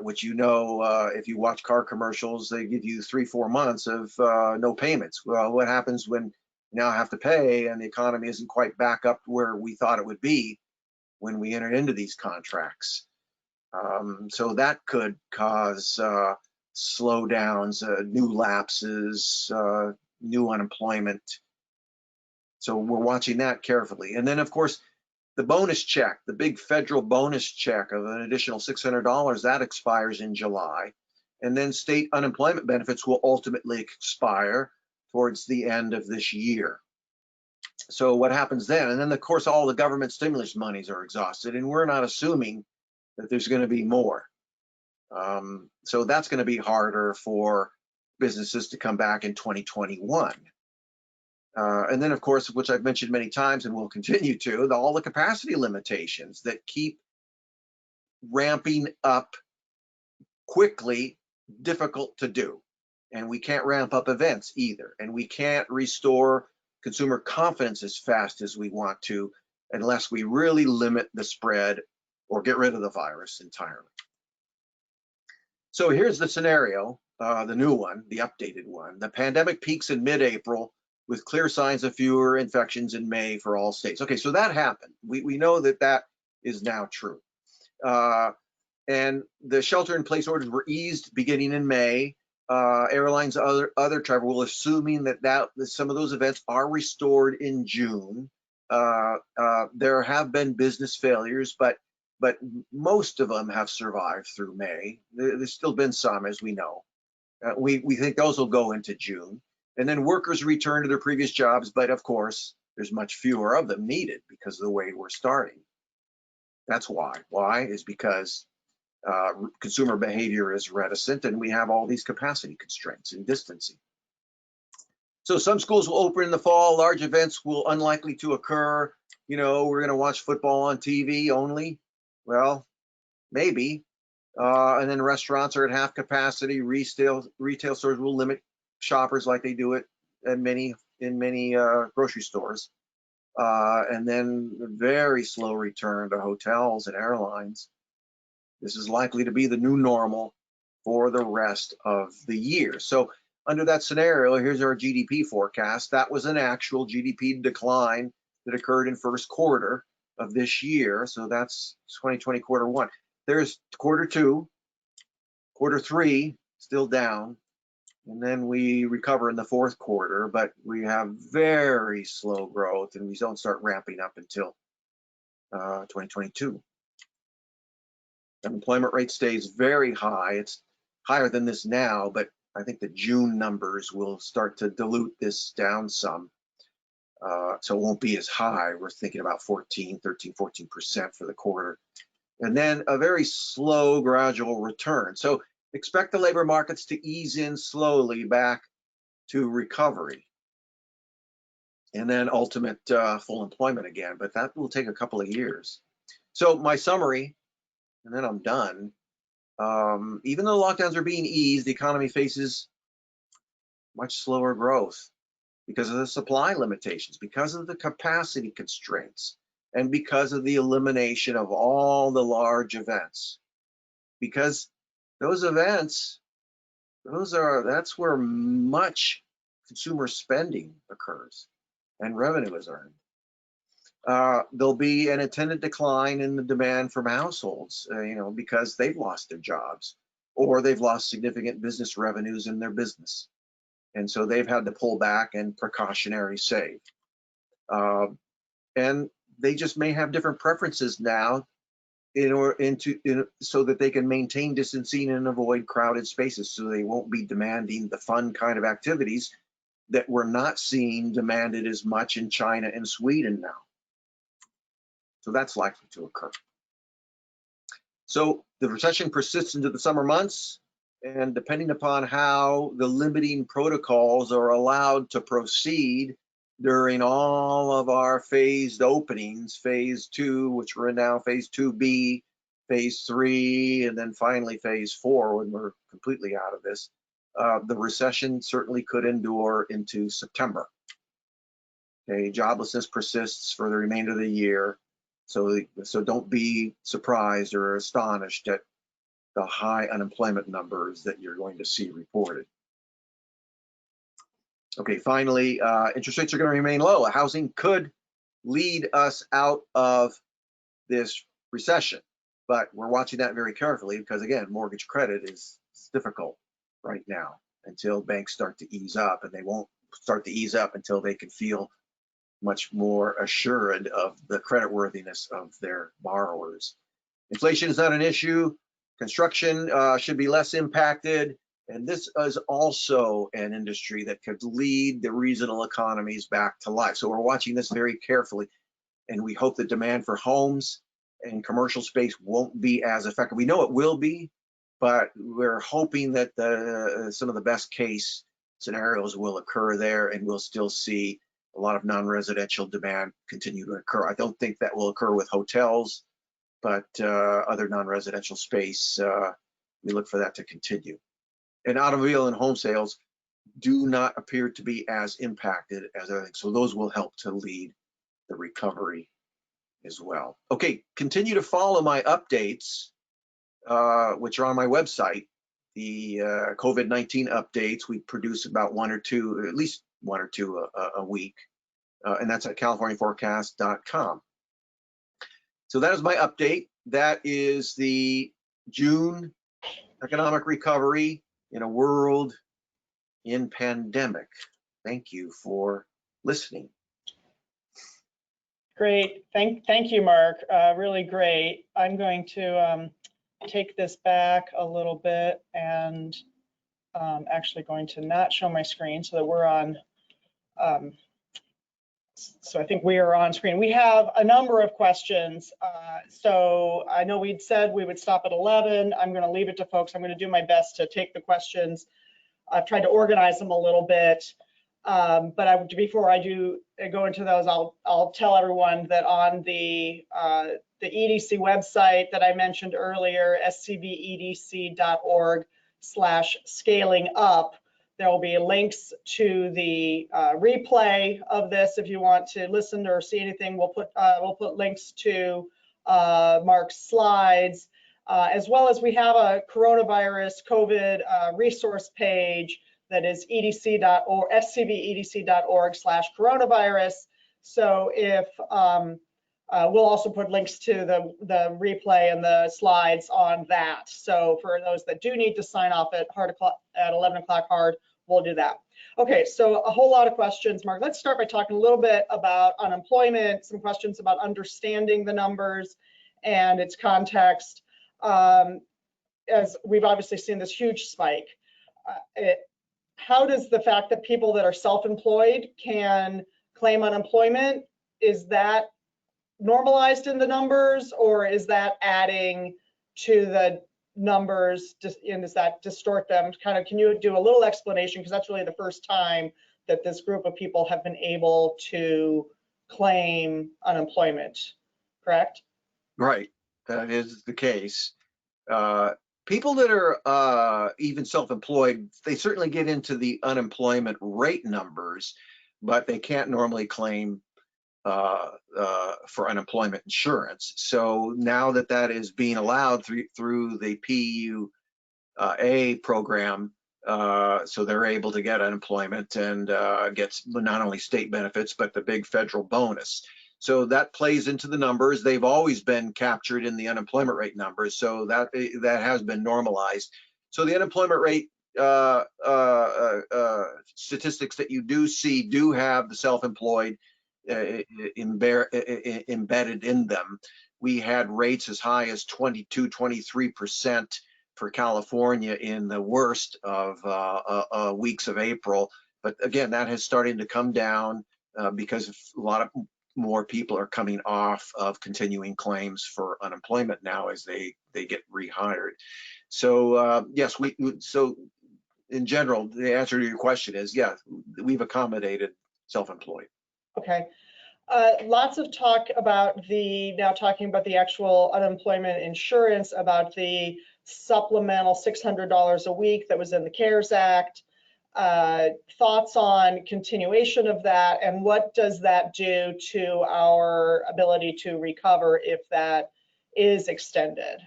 which, you know, if you watch car commercials, they give you 3-4 months of no payments. Well, what happens when you now have to pay and the economy isn't quite back up where we thought it would be when we entered into these contracts? So that could cause slowdowns, new lapses, new unemployment. So we're watching that carefully. And then, of course, the bonus check, the big federal bonus check of an additional $600, that expires in July. And then state unemployment benefits will ultimately expire towards the end of this year. So what happens then? And then, of course, all the government stimulus monies are exhausted, and we're not assuming that there's going to be more. So that's going to be harder for businesses to come back in 2021. And then, of course, which I've mentioned many times and will continue to, all the capacity limitations that keep ramping up quickly, difficult to do. And we can't ramp up events either. And we can't restore consumer confidence as fast as we want to unless we really limit the spread or get rid of the virus entirely. So here's the scenario, the new one, the updated one. The pandemic peaks in mid-April with clear signs of fewer infections in May for all states. Okay, so that happened. We know that that is now true. And the shelter-in-place orders were eased beginning in May. Airlines, other travel, will assuming that some of those events are restored in June. There have been business failures, but most of them have survived through May. There's still been some, as we know. We think those will go into June. And then workers return to their previous jobs, but of course, there's much fewer of them needed because of the way we're starting. That's why. Why is because consumer behavior is reticent, and we have all these capacity constraints and distancing. So some schools will open in the fall. Large events will unlikely to occur. You know, we're going to watch football on TV only. Well, maybe. And then restaurants are at half capacity. Retail stores will limit shoppers like they do it in many grocery stores. And then a very slow return to hotels and airlines. This is likely to be the new normal for the rest of the year. So under that scenario, here's our GDP forecast. That was an actual GDP decline that occurred in first quarter of this year. So that's 2020 quarter one. There's quarter two, quarter three, still down. And then we recover in the fourth quarter, but we have very slow growth and we don't start ramping up until 2022. Unemployment rate stays very high. It's higher than this now, but I think the June numbers will start to dilute this down some. So it won't be as high. We're thinking about 13, 14% for the quarter. And then a very slow, gradual return. So expect the labor markets to ease in slowly back to recovery. And then ultimate full employment again, but that will take a couple of years. So my summary, and then I'm done. Even though lockdowns are being eased, the economy faces much slower growth because of the supply limitations, because of the capacity constraints, and because of the elimination of all the large events. Because those events, that's where much consumer spending occurs and revenue is earned. There'll be an attendant decline in the demand from households, because they've lost their jobs or they've lost significant business revenues in their business. And so they've had to pull back and precautionary save. And they just may have different preferences now so that they can maintain distancing and avoid crowded spaces, so they won't be demanding the fun kind of activities that we're not seeing demanded as much in China and Sweden now. So that's likely to occur. So the recession persists into the summer months, and depending upon how the limiting protocols are allowed to proceed during all of our phased openings, phase 2, which we're in now, phase 2B, phase 3, and then finally phase 4 when we're completely out of this, the recession certainly could endure into September. Okay, joblessness persists for the remainder of the year. So don't be surprised or astonished at the high unemployment numbers that you're going to see reported. Okay, finally, interest rates are going to remain low. Housing could lead us out of this recession, but we're watching that very carefully because, again, mortgage credit is difficult right now until banks start to ease up, and they won't start to ease up until they can feel much more assured of the creditworthiness of their borrowers. Inflation is not an issue. Construction should be less impacted. And this is also an industry that could lead the regional economies back to life. So we're watching this very carefully. And we hope the demand for homes and commercial space won't be as affected. We know it will be, but we're hoping that some of the best case scenarios will occur there, and we'll still see a lot of non-residential demand continue to occur. I don't think that will occur with hotels, but other non-residential space, we look for that to continue. And automobile and home sales do not appear to be as impacted as other things. So those will help to lead the recovery as well. Okay, continue to follow my updates, which are on my website. The COVID-19 updates, we produce about at least one or two a week, and that's at californiaforecast.com. So that is my update. That is the June economic recovery in a world in pandemic. Thank you for listening. Great, thank you, Mark. Really great. I'm going to take this back a little bit and actually going to not show my screen so that we're on. So I think we are on screen. We have a number of questions. So I know we'd said we would stop at 11. I'm going to leave it to folks. I'm going to do my best to take the questions. I've tried to organize them a little bit. But before I do go into those, I'll tell everyone that on the EDC website that I mentioned earlier, scvedc.org/scaling up, There will be links to the replay of this if you want to listen or see anything. We'll put links to Mark's slides, as well as we have a coronavirus COVID resource page that is edc.org, scvedc.org/coronavirus. So if we'll also put links to the replay and the slides on that. So for those that do need to sign off at 11 o'clock hard, we'll do that. Okay, so a whole lot of questions, Mark. Let's start by talking a little bit about unemployment, some questions about understanding the numbers and its context. As we've obviously seen this huge spike, how does the fact that people that are self-employed can claim unemployment, is that normalized in the numbers, or is that adding to the numbers, and does that distort them? Kind of, can you do a little explanation, because that's really the first time that this group of people have been able to claim unemployment, correct? Right, that is the case. People that are even self-employed, they certainly get into the unemployment rate numbers, but they can't normally claim for unemployment insurance. So now that is being allowed through the PUA program, so they're able to get unemployment and get not only state benefits, but the big federal bonus. So that plays into the numbers. They've always been captured in the unemployment rate numbers, so that has been normalized. So the unemployment rate statistics that you do see do have the self-employed embedded in them. We had rates as high as 22, 23% for California in the worst of weeks of April. But again, that has started to come down because a lot of more people are coming off of continuing claims for unemployment now as they get rehired. So yes, so in general, the answer to your question is, yeah, we've accommodated self-employed. Okay. Lots of talk about now talking about the actual unemployment insurance, about the supplemental $600 a week that was in the CARES Act. Thoughts on continuation of that, and what does that do to our ability to recover if that is extended?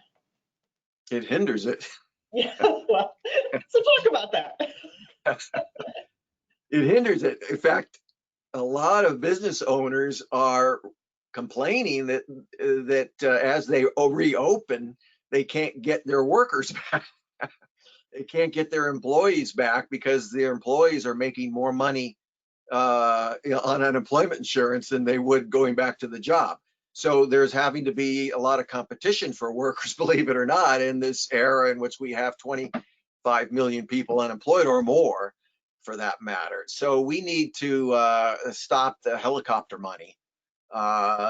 It hinders it. Yeah, well, so talk about that. It hinders it. In fact, a lot of business owners are complaining that as they reopen, they can't get their workers back. They can't get their employees back because their employees are making more money on unemployment insurance than they would going back to the job. So there's having to be a lot of competition for workers, believe it or not, in this era in which we have 25 million people unemployed or more, for that matter. So we need to stop the helicopter money,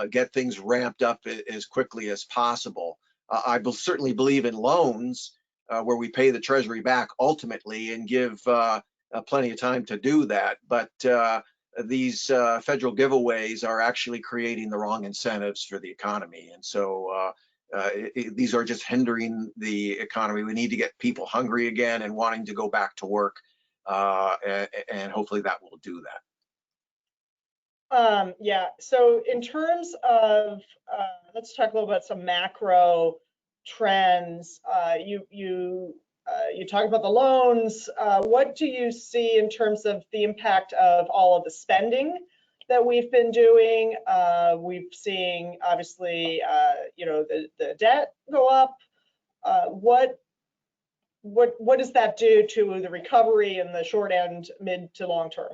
get things ramped up as quickly as possible. I certainly believe in loans where we pay the Treasury back ultimately and give plenty of time to do that. But these federal giveaways are actually creating the wrong incentives for the economy. And so these are just hindering the economy. We need to get people hungry again and wanting to go back to work. And hopefully that will do that. Yeah, so in terms of, let's talk a little about some macro trends. You talk about the loans. What do you see in terms of the impact of all of the spending that we've been doing? We've seen, obviously, the debt go up. What does that do to the recovery in the short end, mid to long term?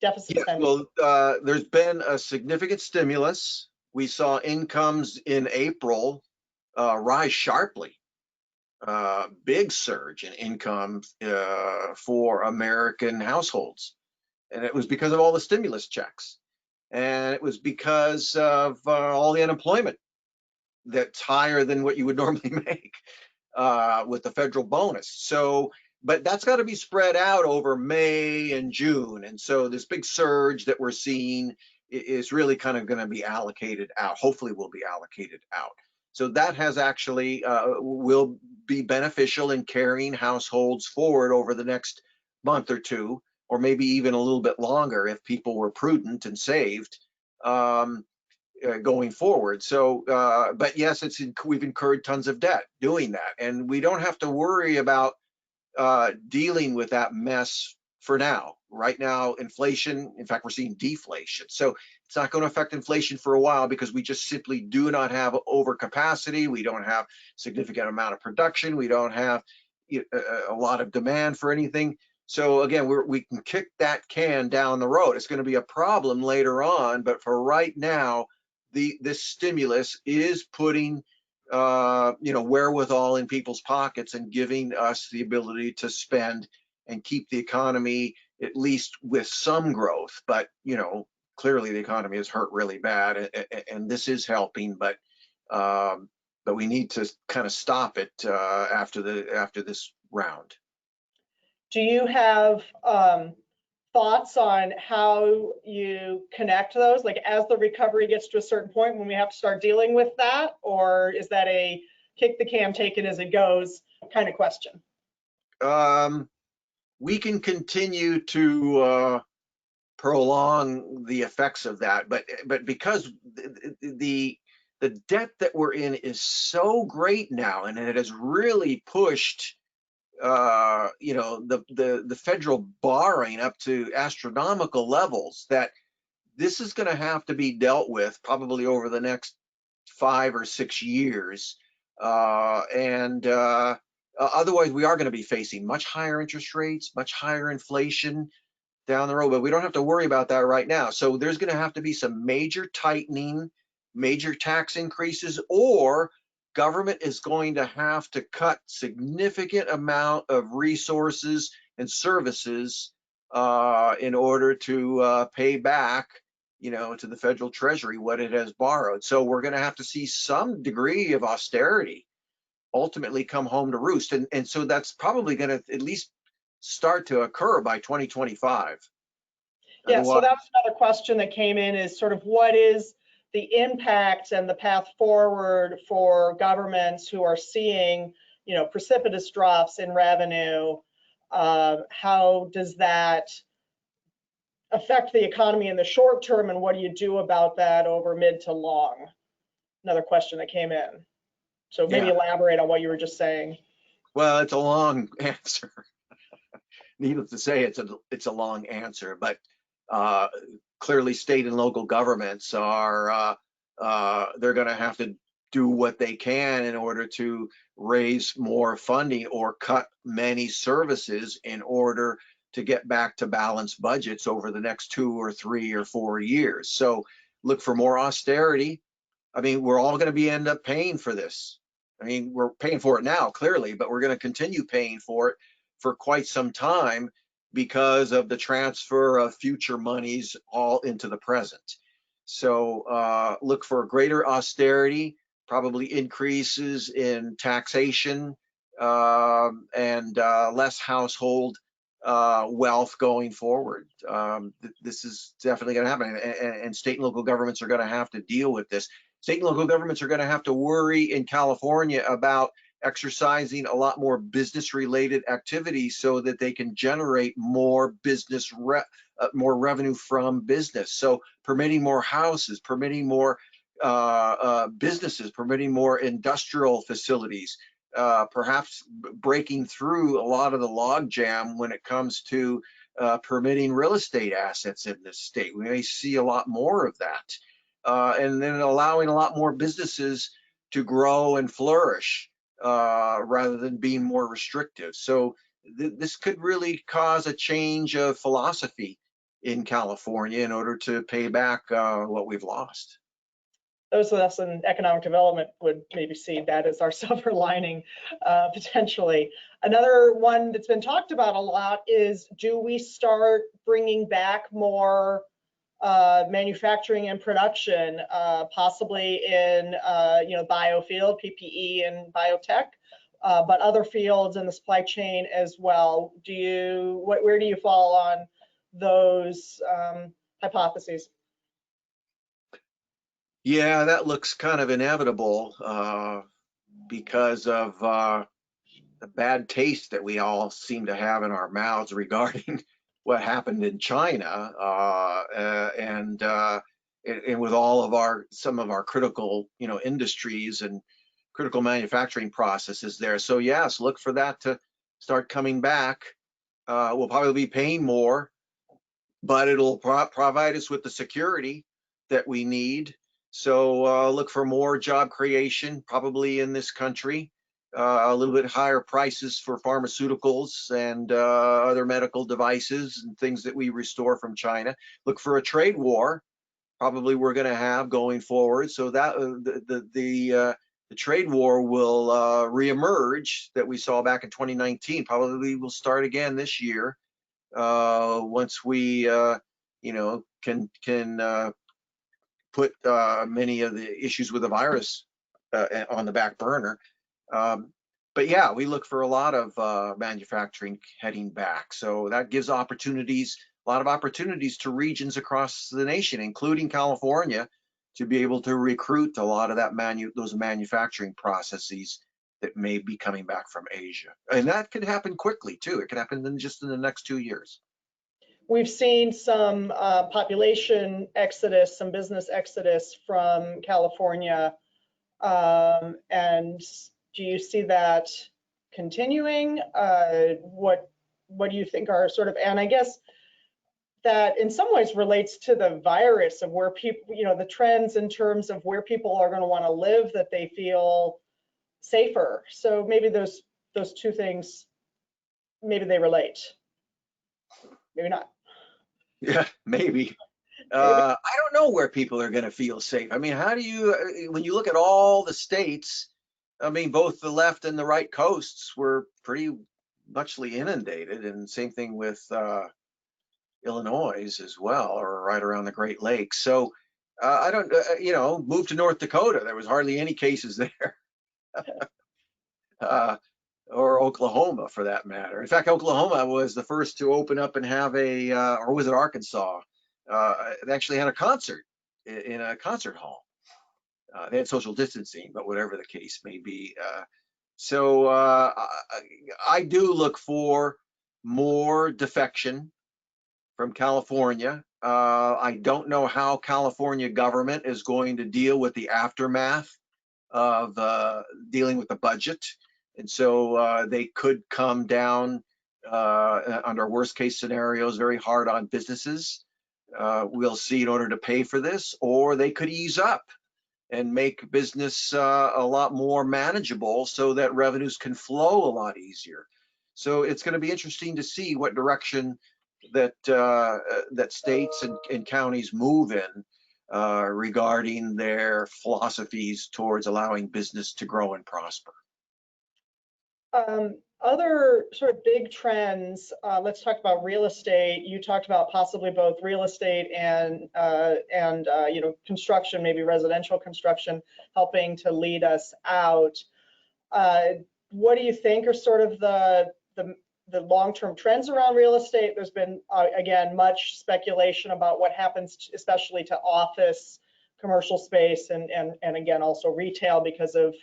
Deficit spending. Well, there's been a significant stimulus. We saw incomes in April rise sharply. Big surge in income for American households. And it was because of all the stimulus checks. And it was because of all the unemployment that's higher than what you would normally make with the federal bonus. So, but that's got to be spread out over May and June. And so this big surge that we're seeing is really kind of going to be allocated out. Hopefully will be allocated out. So that has actually will be beneficial in carrying households forward over the next month or two, or maybe even a little bit longer if people were prudent and saved going forward. So, but yes, we've incurred tons of debt doing that, and we don't have to worry about dealing with that mess for now. Right now, inflation, in fact, we're seeing deflation. So it's not going to affect inflation for a while because we just simply do not have overcapacity. We don't have significant amount of production. We don't have a lot of demand for anything. So again, we can kick that can down the road. It's going to be a problem later on, but for right now, this stimulus is putting wherewithal in people's pockets and giving us the ability to spend and keep the economy at least with some growth. But clearly the economy is hurt really bad, and this is helping, but we need to kind of stop it after this round. Do you have thoughts on how you connect those? Like as the recovery gets to a certain point when we have to start dealing with that, or is that a kick the can, take it as it goes kind of question? We can continue to prolong the effects of that, but because the debt that we're in is so great now, and it has really pushed the federal borrowing up to astronomical levels, that this is going to have to be dealt with probably over the next 5 or 6 years, and otherwise we are going to be facing much higher interest rates, much higher inflation down the road, but we don't have to worry about that right now. So there's going to have to be some major tightening, major tax increases, or government is going to have to cut significant amount of resources and services in order to pay back, to the federal treasury what it has borrowed. So we're going to have to see some degree of austerity ultimately come home to roost, and so that's probably going to at least start to occur by 2025. Yeah, so that was another question that came in, is sort of what is the impact and the path forward for governments who are seeing, precipitous drops in revenue? How does that affect the economy in the short term, and what do you do about that over mid to long? Another question that came in. So maybe elaborate on what you were just saying. Well, it's a long answer. Needless to say, it's a long answer, but clearly state and local governments are they're going to have to do what they can in order to raise more funding or cut many services in order to get back to balanced budgets over the next 2 or 3 or 4 years. So look for more austerity. I mean, we're all going to end up paying for this. I mean, we're paying for it now, clearly, but we're going to continue paying for it for quite some time because of the transfer of future monies all into the present. So look for greater austerity, probably increases in taxation, and less household wealth going forward. This is definitely going to happen, and state and local governments are going to have to deal with this. State and local governments are going to have to worry in California about exercising a lot more business-related activities so that they can generate more more revenue from business. So permitting more houses, permitting more businesses, permitting more industrial facilities, perhaps breaking through a lot of the logjam when it comes to permitting real estate assets in this state. We may see a lot more of that. And then allowing a lot more businesses to grow and flourish rather than being more restrictive. So this could really cause a change of philosophy in California in order to pay back what we've lost. Those of us in economic development would maybe see that as our silver lining, potentially. Another one that's been talked about a lot is, do we start bringing back more manufacturing and production, possibly in biofield, PPE, and biotech, but other fields in the supply chain as well? Where do you fall on those hypotheses? Yeah, that looks kind of inevitable because of the bad taste that we all seem to have in our mouths regarding what happened in China, and with all of some of our critical, industries and critical manufacturing processes there. So yes, look for that to start coming back. We'll probably be paying more, but it'll provide us with the security that we need. So look for more job creation, probably in this country, a little bit higher prices for pharmaceuticals and other medical devices and things that we restore from China. Look for a trade war, probably we're going to have going forward. So that the trade war will reemerge that we saw back in 2019. Probably will start again this year once we can put many of the issues with the virus on the back burner. But yeah, we look for a lot of manufacturing heading back. So that gives opportunities, a lot of opportunities to regions across the nation, including California, to be able to recruit a lot of those manufacturing processes that may be coming back from Asia. And that could happen quickly too. It could happen just in the next 2 years. We've seen some population exodus, some business exodus from California. And do you see that continuing? What do you think are sort of, and I guess that in some ways relates to the virus of where people, the trends in terms of where people are going to want to live, that they feel safer. So maybe those two things, maybe they relate, maybe not. Yeah, maybe. Maybe. I don't know where people are going to feel safe. I mean, how do you, when you look at all the states, I mean, both the left and the right coasts were pretty muchly inundated, and same thing with Illinois as well, or right around the Great Lakes. So I don't, move to North Dakota. There was hardly any cases there, or Oklahoma for that matter. In fact, Oklahoma was the first to open up and have or was it Arkansas? They actually had a concert in a concert hall. They had social distancing, but whatever the case may be. So I do look for more defection from California. I don't know how California government is going to deal with the aftermath of dealing with the budget. And so they could come down under worst case scenarios very hard on businesses. We'll see in order to pay for this, or they could ease up and make business a lot more manageable so that revenues can flow a lot easier. So it's going to be interesting to see what direction that states and counties move in regarding their philosophies towards allowing business to grow and prosper. Other sort of big trends, let's talk about real estate. You talked about possibly both real estate and construction, maybe residential construction, helping to lead us out. What do you think are sort of the long-term trends around real estate? There's been, again, much speculation about what happens, especially to office, commercial space, and again, also retail, because of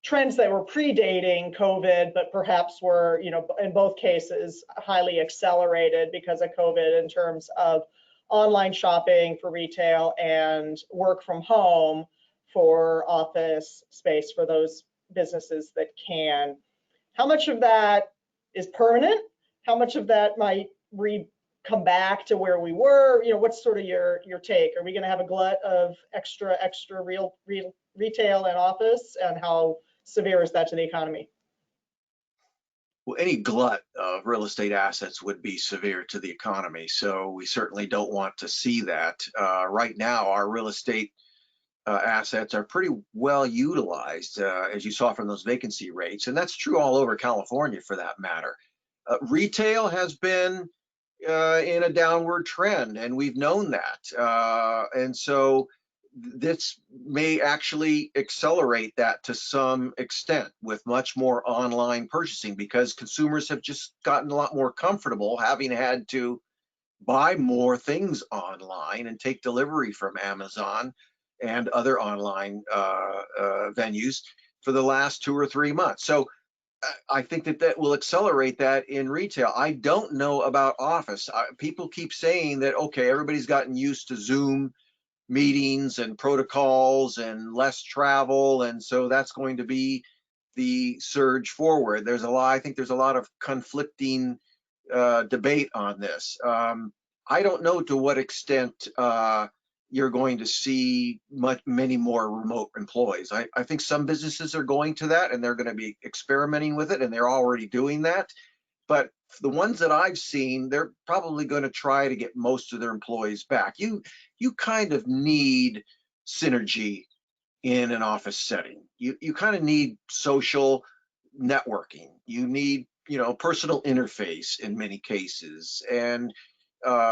trends that were predating COVID, but perhaps were, in both cases, highly accelerated because of COVID in terms of online shopping for retail and work from home for office space for those businesses that can. How much of that is permanent? How much of that might come back to where we were? What's sort of your take? Are we going to have a glut of extra real retail and office, and how severe is that to the economy? Well, any glut of real estate assets would be severe to the economy. So we certainly don't want to see that. Right now, our real estate assets are pretty well utilized, as you saw from those vacancy rates. And that's true all over California for that matter. Retail has been in a downward trend, and we've known that. And so this may actually accelerate that to some extent with much more online purchasing, because consumers have just gotten a lot more comfortable having had to buy more things online and take delivery from Amazon. and other online venues for the last 2 or 3 months. So I think that will accelerate that in retail. I don't know about office. People keep saying that, okay, everybody's gotten used to Zoom meetings and protocols and less travel, and so that's going to be the surge forward. I think there's a lot of conflicting debate on this. I don't know to what extent you're going to see many more remote employees. I think some businesses are going to that, and they're going to be experimenting with it, and they're already doing that. But the ones that I've seen, they're probably going to try to get most of their employees back. You kind of need synergy in an office setting. You kind of need social networking. You need, personal interface in many cases. And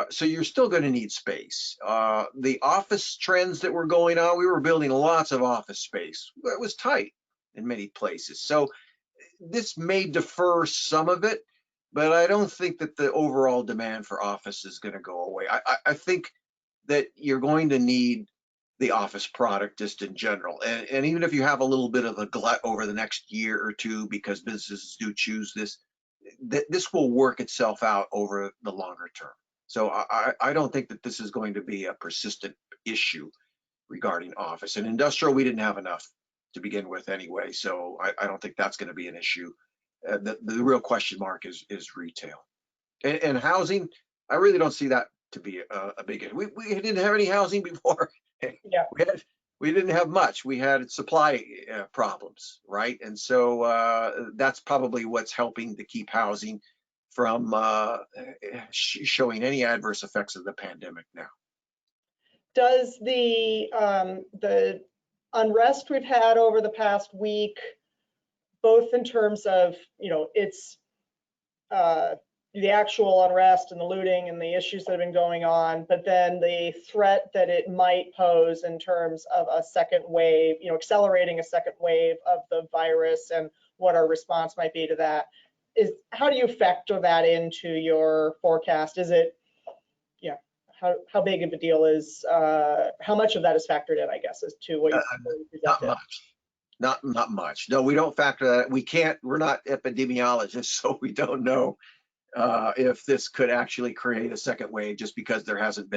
so you're still going to need space. The office trends that were going on, we were building lots of office space. It was tight in many places. So this may defer some of it, but I don't think that the overall demand for office is going to go away. I think that you're going to need the office product just in general. And even if you have a little bit of a glut over the next year or two, because businesses do choose this, this will work itself out over the longer term. So I don't think that this is going to be a persistent issue regarding office. And industrial, we didn't have enough to begin with anyway. So I don't think that's going to be an issue. The real question mark is retail. And housing, I really don't see that to be a big issue. We didn't have any housing before. Yeah. We didn't have much. We had supply problems, right? And so that's probably what's helping to keep housing from showing any adverse effects of the pandemic now. Does the unrest we've had over the past week, both in terms of, it's the actual unrest and the looting and the issues that have been going on, but then the threat that it might pose in terms of a second wave, accelerating a second wave of the virus and what our response might be to that, how do you factor that into your forecast? Is it, how big of a deal is, how much of that is factored in, I guess, as to what you Not much. Not much. No, we don't factor that. We can't. We're not epidemiologists, so we don't know if this could actually create a second wave just because because of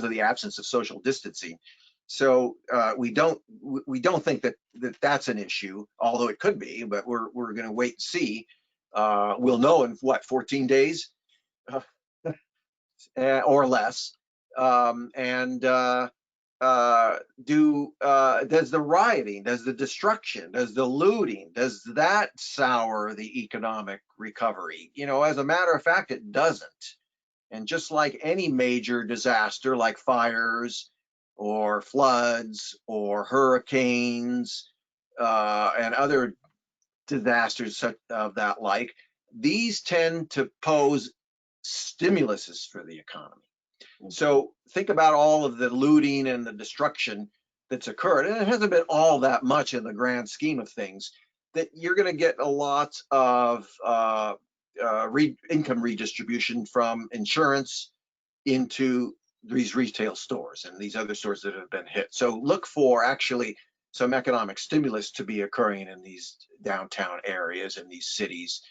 the absence of social distancing. So we don't think that that's an issue, although it could be. But we're going to wait and see. We'll know in 14 days or less. Does the rioting, does the destruction, does the looting, does that sour the economic recovery? As a matter of fact, it doesn't. And just like any major disaster, like fires or floods or hurricanes and other disasters of that like, these tend to pose stimuluses for the economy. So think about all of the looting and the destruction that's occurred, and it hasn't been all that much in the grand scheme of things, that you're going to get a lot of income redistribution from insurance into these retail stores and these other stores that have been hit. So look for actually some economic stimulus to be occurring in these downtown areas and these cities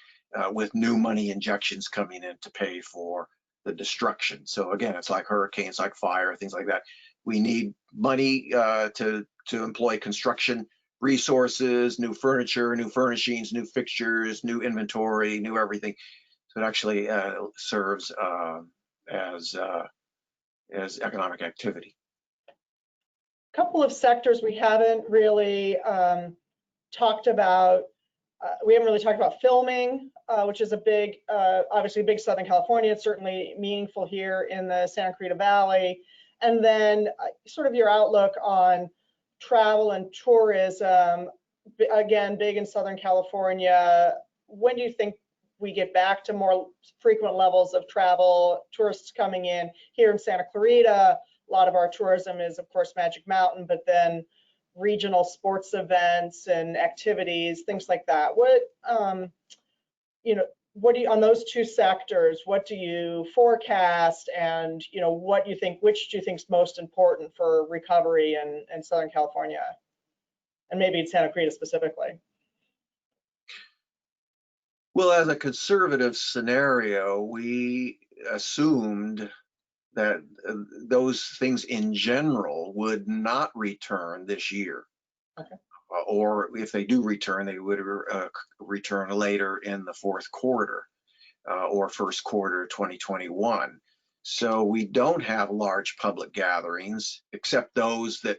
with new money injections coming in to pay for the destruction. So again, it's like hurricanes, like fire, things like that. We need money to employ construction resources, new furniture, new furnishings, new fixtures, new inventory, new everything. So it actually serves as economic activity. A couple of sectors we haven't really talked about. We haven't really talked about filming, which is a big, obviously big Southern California. It's certainly meaningful here in the Santa Clarita Valley. And then sort of your outlook on travel and tourism, again, big in Southern California. When do you think we get back to more frequent levels of travel, tourists coming in here in Santa Clarita? A lot of our tourism is, of course, Magic Mountain, but then regional sports events and activities, things like that. What, what do you, on those two sectors, what do you forecast, and what do you think, which do you think is most important for recovery in Southern California, and maybe in Santa Cruz specifically? Well, as a conservative scenario, we assumed that those things in general would not return this year. Okay. Or if they do return, they would return later in the fourth quarter or first quarter 2021. So we don't have large public gatherings except those that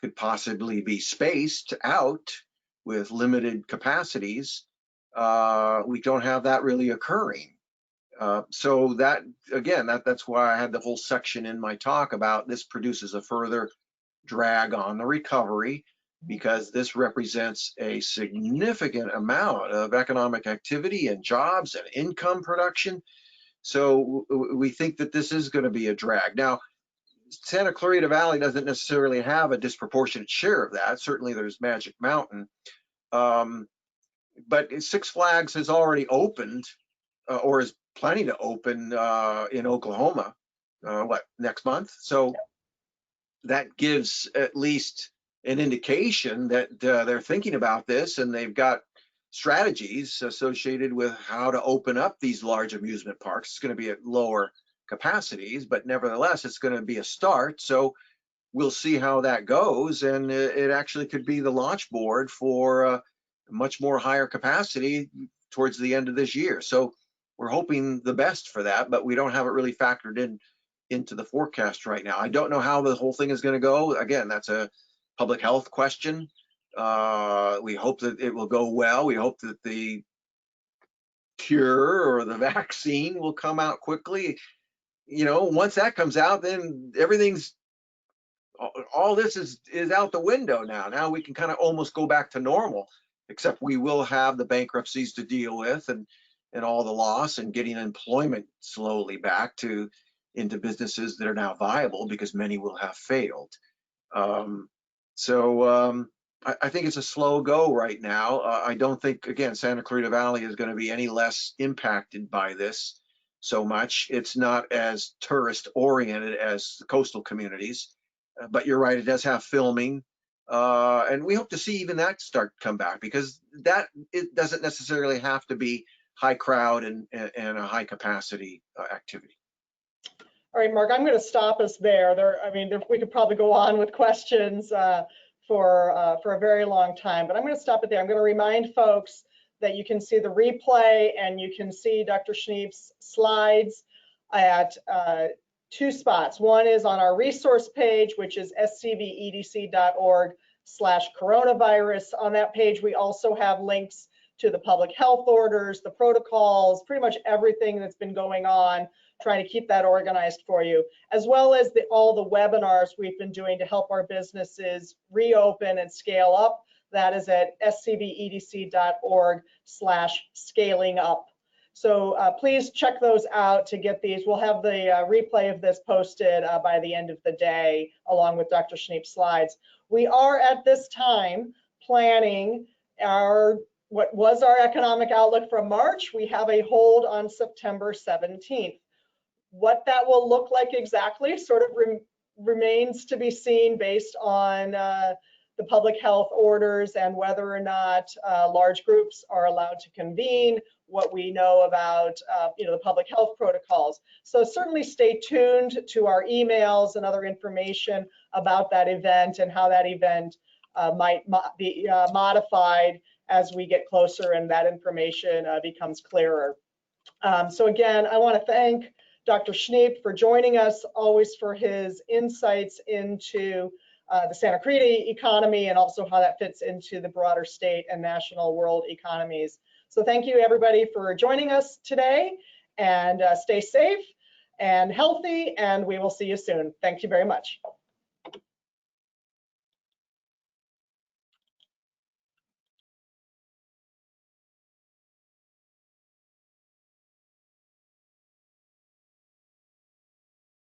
could possibly be spaced out with limited capacities. We don't have that really occurring. So that, again, that's why I had the whole section in my talk about this produces a further drag on the recovery, because this represents a significant amount of economic activity and jobs and income production. So we think that this is going to be a drag. Now, Santa Clarita Valley doesn't necessarily have a disproportionate share of that. Certainly there's Magic Mountain. But Six Flags has already opened or is planning to open in Oklahoma, next month? So that gives at least an indication that they're thinking about this, and they've got strategies associated with how to open up these large amusement parks. It's going to be at lower capacities, but nevertheless, it's going to be a start. So we'll see how that goes, and it actually could be the launch board for much more higher capacity towards the end of this year. So we're hoping the best for that, but we don't have it really factored into the forecast right now. I don't know how the whole thing is going to go. Again, that's a public health question. We hope that it will go well. We hope that the cure or the vaccine will come out quickly. Once that comes out, then all this is out the window now. Now we can kind of almost go back to normal, except we will have the bankruptcies to deal with and all the loss, and getting employment slowly back into businesses that are now viable, because many will have failed. I think it's a slow go right now. I don't think, again, Santa Clarita Valley is going to be any less impacted by this so much. It's not as tourist oriented as the coastal communities, but you're right, it does have filming. And we hope to see even that start to come back, because it doesn't necessarily have to be high crowd and a high capacity activity. All right, Mark, I'm going to stop us there. We could probably go on with questions for a very long time, but I'm going to stop it there. I'm going to remind folks that you can see the replay and you can see Dr. Schneep's slides at two spots. One is on our resource page, which is scvedc.org/coronavirus. On that page, we also have links to the public health orders, the protocols, pretty much everything that's been going on, trying to keep that organized for you, as well as all the webinars we've been doing to help our businesses reopen and scale up. That is at scvedc.org/scaling up. So please check those out to get these. We'll have the replay of this posted by the end of the day, along with Dr. Schneep's slides. We are at this time planning what was our economic outlook from March. We have a hold on September 17th. What that will look like exactly sort of remains to be seen, based on the public health orders and whether or not large groups are allowed to convene, what we know about the public health protocols. So certainly stay tuned to our emails and other information about that event and how that event might be modified as we get closer and that information becomes clearer. So again, I want to thank Dr. Schneep for joining us, always for his insights into the Santa Cruz economy and also how that fits into the broader state and national world economies. So thank you everybody for joining us today, and stay safe and healthy, and we will see you soon. Thank you very much.